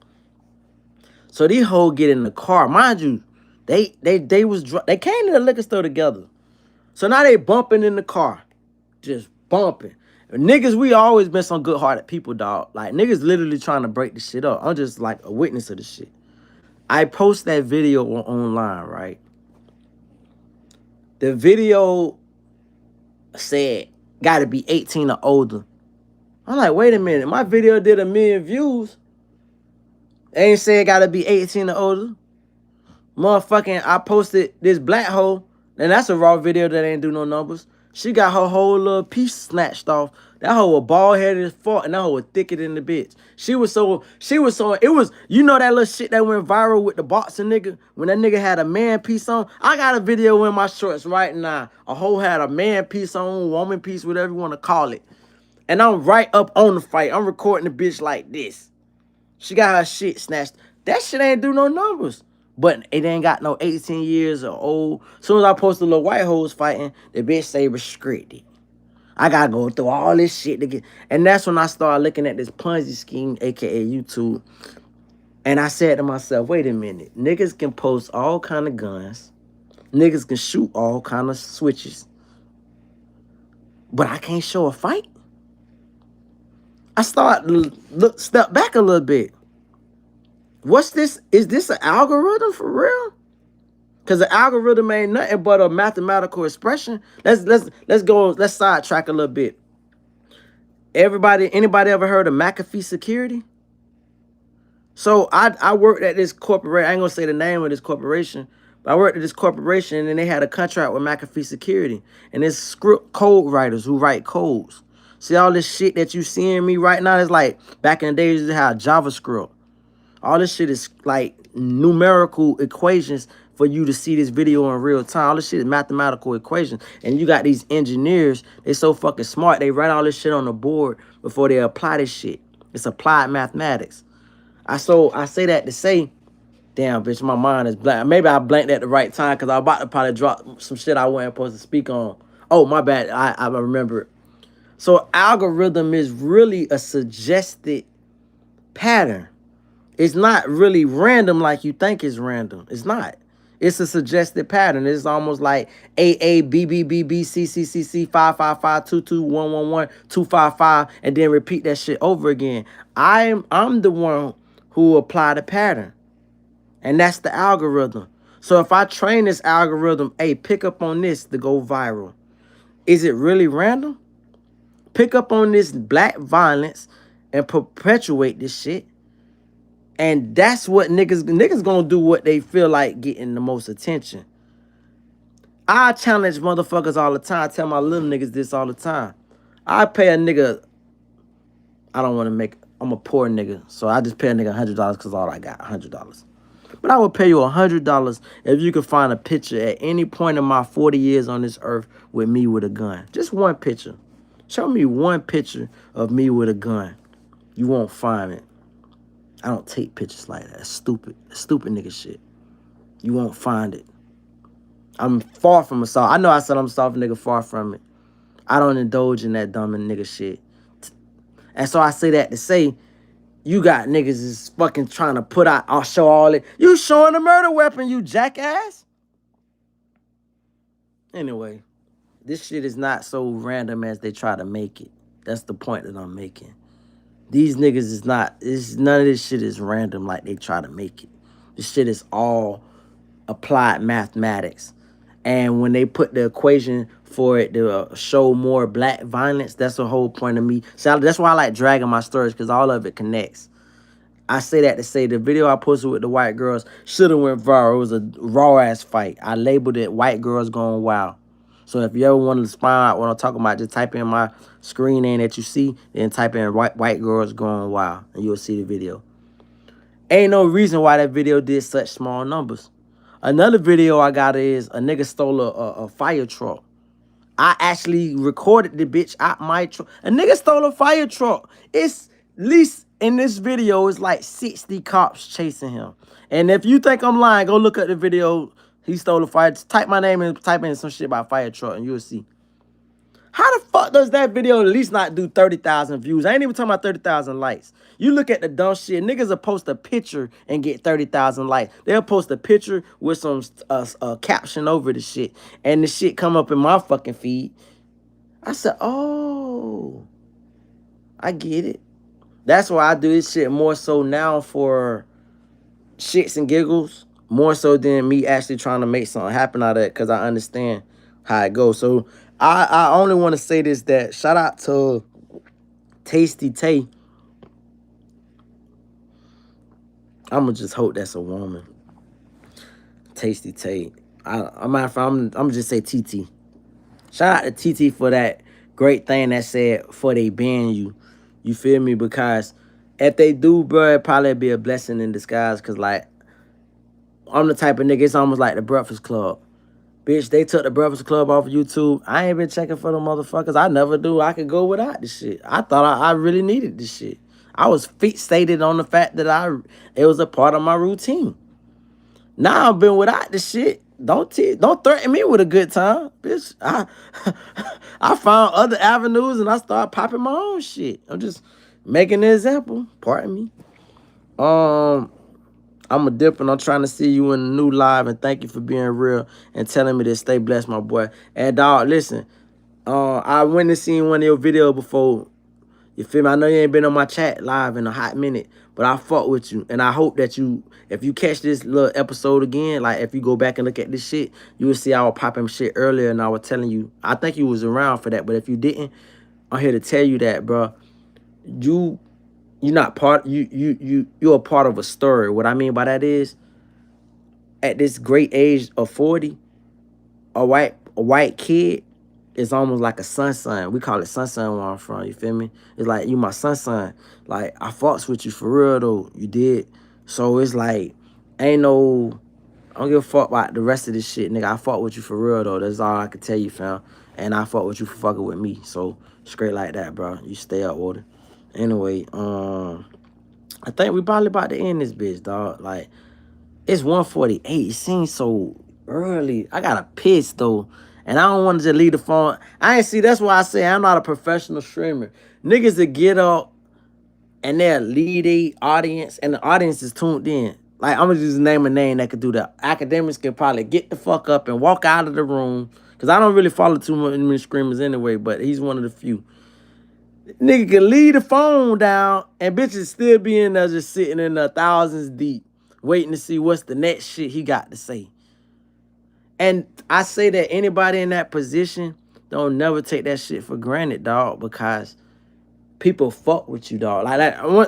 So these hoes get in the car. Mind you, they came to the liquor store together. So now they bumping in the car. Just bumping. Niggas, we always been some good-hearted people, dog. Like, niggas literally trying to break the shit up. I'm just like a witness of the shit. I post that video online, right? The video said, gotta be 18 or older. I'm like, wait a minute. My video did 1 million views. They ain't say it gotta be 18 or older. Motherfucking, I posted this black hoe, and that's a raw video that ain't do no numbers. She got her whole little piece snatched off. That hoe was bald headed as fuck, and that hoe was thicker than the bitch. She was so, it was, you know that little shit that went viral with the boxing nigga? When that nigga had a man piece on? I got a video in my shorts right now. A hoe had a man piece on, woman piece, whatever you want to call it. And I'm right up on the fight. I'm recording the bitch like this. She got her shit snatched. That shit ain't do no numbers. But it ain't got no 18 years or old. As soon as I post the little white hoes fighting, the bitch say restricted. I gotta go through all this shit to get. And that's when I started looking at this Ponzi scheme, aka YouTube. And I said to myself, wait a minute. Niggas can post all kind of guns. Niggas can shoot all kind of switches. But I can't show a fight. I start step back a little bit. What's this? Is this an algorithm for real? Because the algorithm ain't nothing but a mathematical expression. Let's go. Let's sidetrack a little bit. Anybody ever heard of McAfee Security? So I worked at this corporation. I ain't gonna say the name of this corporation, but I worked at this corporation and they had a contract with McAfee Security. And it's script code writers who write codes. See all this shit that you seeing me right now is like back in the days they had JavaScript. All this shit is like numerical equations for you to see this video in real time. All this shit is mathematical equations. And you got these engineers, they so fucking smart. They write all this shit on the board before they apply this shit. It's applied mathematics. I say that to say, damn, bitch, my mind is blank. Maybe I blanked at the right time because I was about to probably drop some shit I wasn't supposed to speak on. Oh, my bad. I remember it. So algorithm is really a suggested pattern. It's not really random like you think it's random. It's not. It's a suggested pattern. It's almost like AA, BB, CCCC, 555, 22, 111, 255, and then repeat that shit over again. I'm the one who apply the pattern. And that's the algorithm. So if I train this algorithm, hey, pick up on this to go viral. Is it really random? Pick up on this black violence and perpetuate this shit. And that's what niggas gonna do what they feel like getting the most attention. I challenge motherfuckers all the time. I tell my little niggas this all the time. I pay a nigga, I'm a poor nigga, so I just pay a nigga $100 because all I got, $100. But I would pay you $100 if you could find a picture at any point in my 40 years on this earth with me with a gun. Just one picture. Show me one picture of me with a gun. You won't find it. I don't take pictures like that. That's stupid. That's stupid nigga shit. You won't find it. I'm far from a soft. I know I said I'm a soft nigga, far from it. I don't indulge in that dumb nigga shit. And so I say that to say, you got niggas is fucking trying to put out, I'll show all it. You showing a murder weapon, you jackass? Anyway, this shit is not so random as they try to make it. That's the point that I'm making. These niggas is not, none of this shit is random like they try to make it. This shit is all applied mathematics. And when they put the equation for it to show more black violence, that's the whole point of me. So that's why I like dragging my stories, because all of it connects. I say that to say the video I posted with the white girls should have went viral. It was a raw-ass fight. I labeled it White Girls Going Wild. So if you ever want to spy out what I'm talking about, just type in my screen name that you see, then type in white Girls Going Wild, and you'll see the video. Ain't no reason why that video did such small numbers. Another video I got is a nigga stole a fire truck. I actually recorded the bitch out my truck. A nigga stole a fire truck. It's at least in this video, it's like 60 cops chasing him. And if you think I'm lying, go look at the video. He stole a fire. Type my name and type in some shit about fire truck and you'll see. How the fuck does that video at least not do 30,000 views? I ain't even talking about 30,000 likes. You look at the dumb shit. Niggas will post a picture and get 30,000 likes. They'll post a picture with some caption over the shit. And the shit come up in my fucking feed. I said, oh, I get it. That's why I do this shit more so now for shits and giggles. More so than me actually trying to make something happen out of it, because I understand how it goes. So I only want to say this, that shout out to Tasty Tay. I'ma just hope that's a woman. Tasty Tay. I'm just say TT. Shout out to TT for that great thing that said for they ban you. You feel me? Because if they do, bro, it probably be a blessing in disguise. Cause like I'm the type of nigga. It's almost like the Breakfast Club. Bitch, they took the Breakfast Club off of YouTube. I ain't been checking for them motherfuckers. I never do. I could go without this shit. I thought I really needed this shit. I was fixated on the fact that it was a part of my routine. Now I've been without the shit. Don't threaten me with a good time, bitch. I found other avenues and I started popping my own shit. I'm just making an example. Pardon me. Um, I'm a dip and I'm trying to see you in a new live and thank you for being real and telling me to stay blessed, my boy. And dog, listen, I went and seen one of your videos before. You feel me? I know you ain't been on my chat live in a hot minute, but I fought with you. And I hope that if you catch this little episode again, like if you go back and look at this shit, you will see I was popping shit earlier and I was telling you, I think you was around for that. But if you didn't, I'm here to tell you that, bro. You you're not part you're a part of a story. What I mean by that is at this great age of 40, a white kid is almost like a son. We call it son where I'm from, you feel me? It's like you my son. Like I fought with you for real though. You did. So it's like ain't no I don't give a fuck about the rest of this shit, nigga. I fought with you for real though. That's all I can tell you, fam. And I fought with you for fucking with me. So straight like that, bro. You stay up, water. Anyway, I think we probably about to end this bitch, dog. Like it's 1:48. It seems so early. I gotta piss though. And I don't want to just leave the phone. I ain't see, that's why I say I'm not a professional streamer. Niggas that get up and they'll lead the audience and the audience is tuned in. Like I'm gonna just name a name that could do that. Academics can probably get the fuck up and walk out of the room. Cause I don't really follow too many streamers anyway, but he's one of the few. Nigga can leave the phone down and bitches still be in there just sitting in the thousands deep, waiting to see what's the next shit he got to say. And I say that anybody in that position don't never take that shit for granted, dog, because people fuck with you, dog.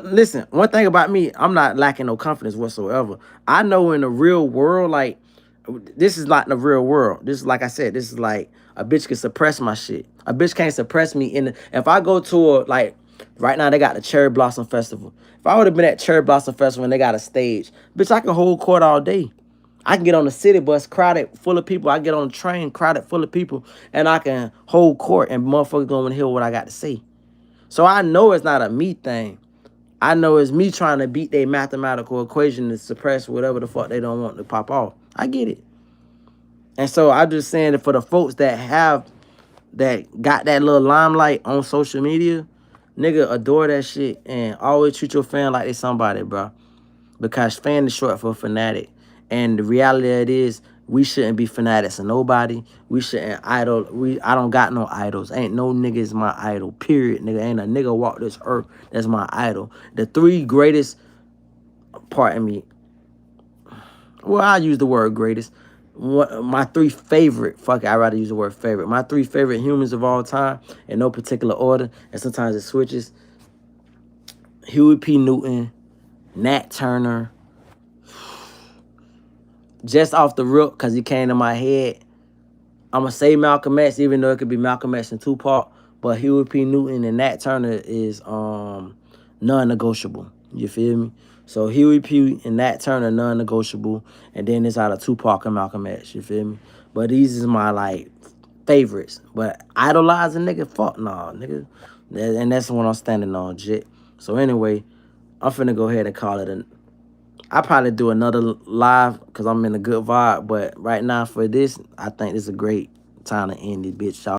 Listen, one thing about me, I'm not lacking no confidence whatsoever. I know in the real world, like, this is not the real world. This is, like I said, this is like a bitch can suppress my shit. A bitch can't suppress me. If I go to like, right now they got the Cherry Blossom Festival. If I would have been at Cherry Blossom Festival and they got a stage, bitch, I can hold court all day. I can get on the city bus crowded full of people. I get on the train crowded full of people and I can hold court and motherfuckers gonna hear what I got to say. So I know it's not a me thing. I know it's me trying to beat their mathematical equation to suppress whatever the fuck they don't want to pop off. I get it. And so I'm just saying that for the folks that got that little limelight on social media, nigga, adore that shit and always treat your fan like they somebody, bro. Because fan is short for fanatic. And the reality of it is, we shouldn't be fanatics of nobody. We shouldn't idol. I don't got no idols. Ain't no nigga is my idol. Period, nigga. Ain't a nigga walk this earth that's my idol. The three greatest, pardon me. Well, I use the word greatest. My three favorite, fuck it, I'd rather use the word favorite. My three favorite humans of all time, in no particular order, and sometimes it switches. Huey P. Newton, Nat Turner. Just off the rip, because he came to my head, I'm going to say Malcolm X, even though it could be Malcolm X and Tupac, but Huey P. Newton and Nat Turner is non-negotiable. You feel me? So Huey P. and Nat Turner, non-negotiable, and then it's out of Tupac and Malcolm X. You feel me? But these is my, like, favorites. But idolize a nigga, fuck nah, nigga. And that's what I'm standing on, jit. So anyway, I'm finna go ahead and call it I'll probably do another live because I'm in a good vibe. But right now for this, I think this is a great time to end it, bitch. Y'all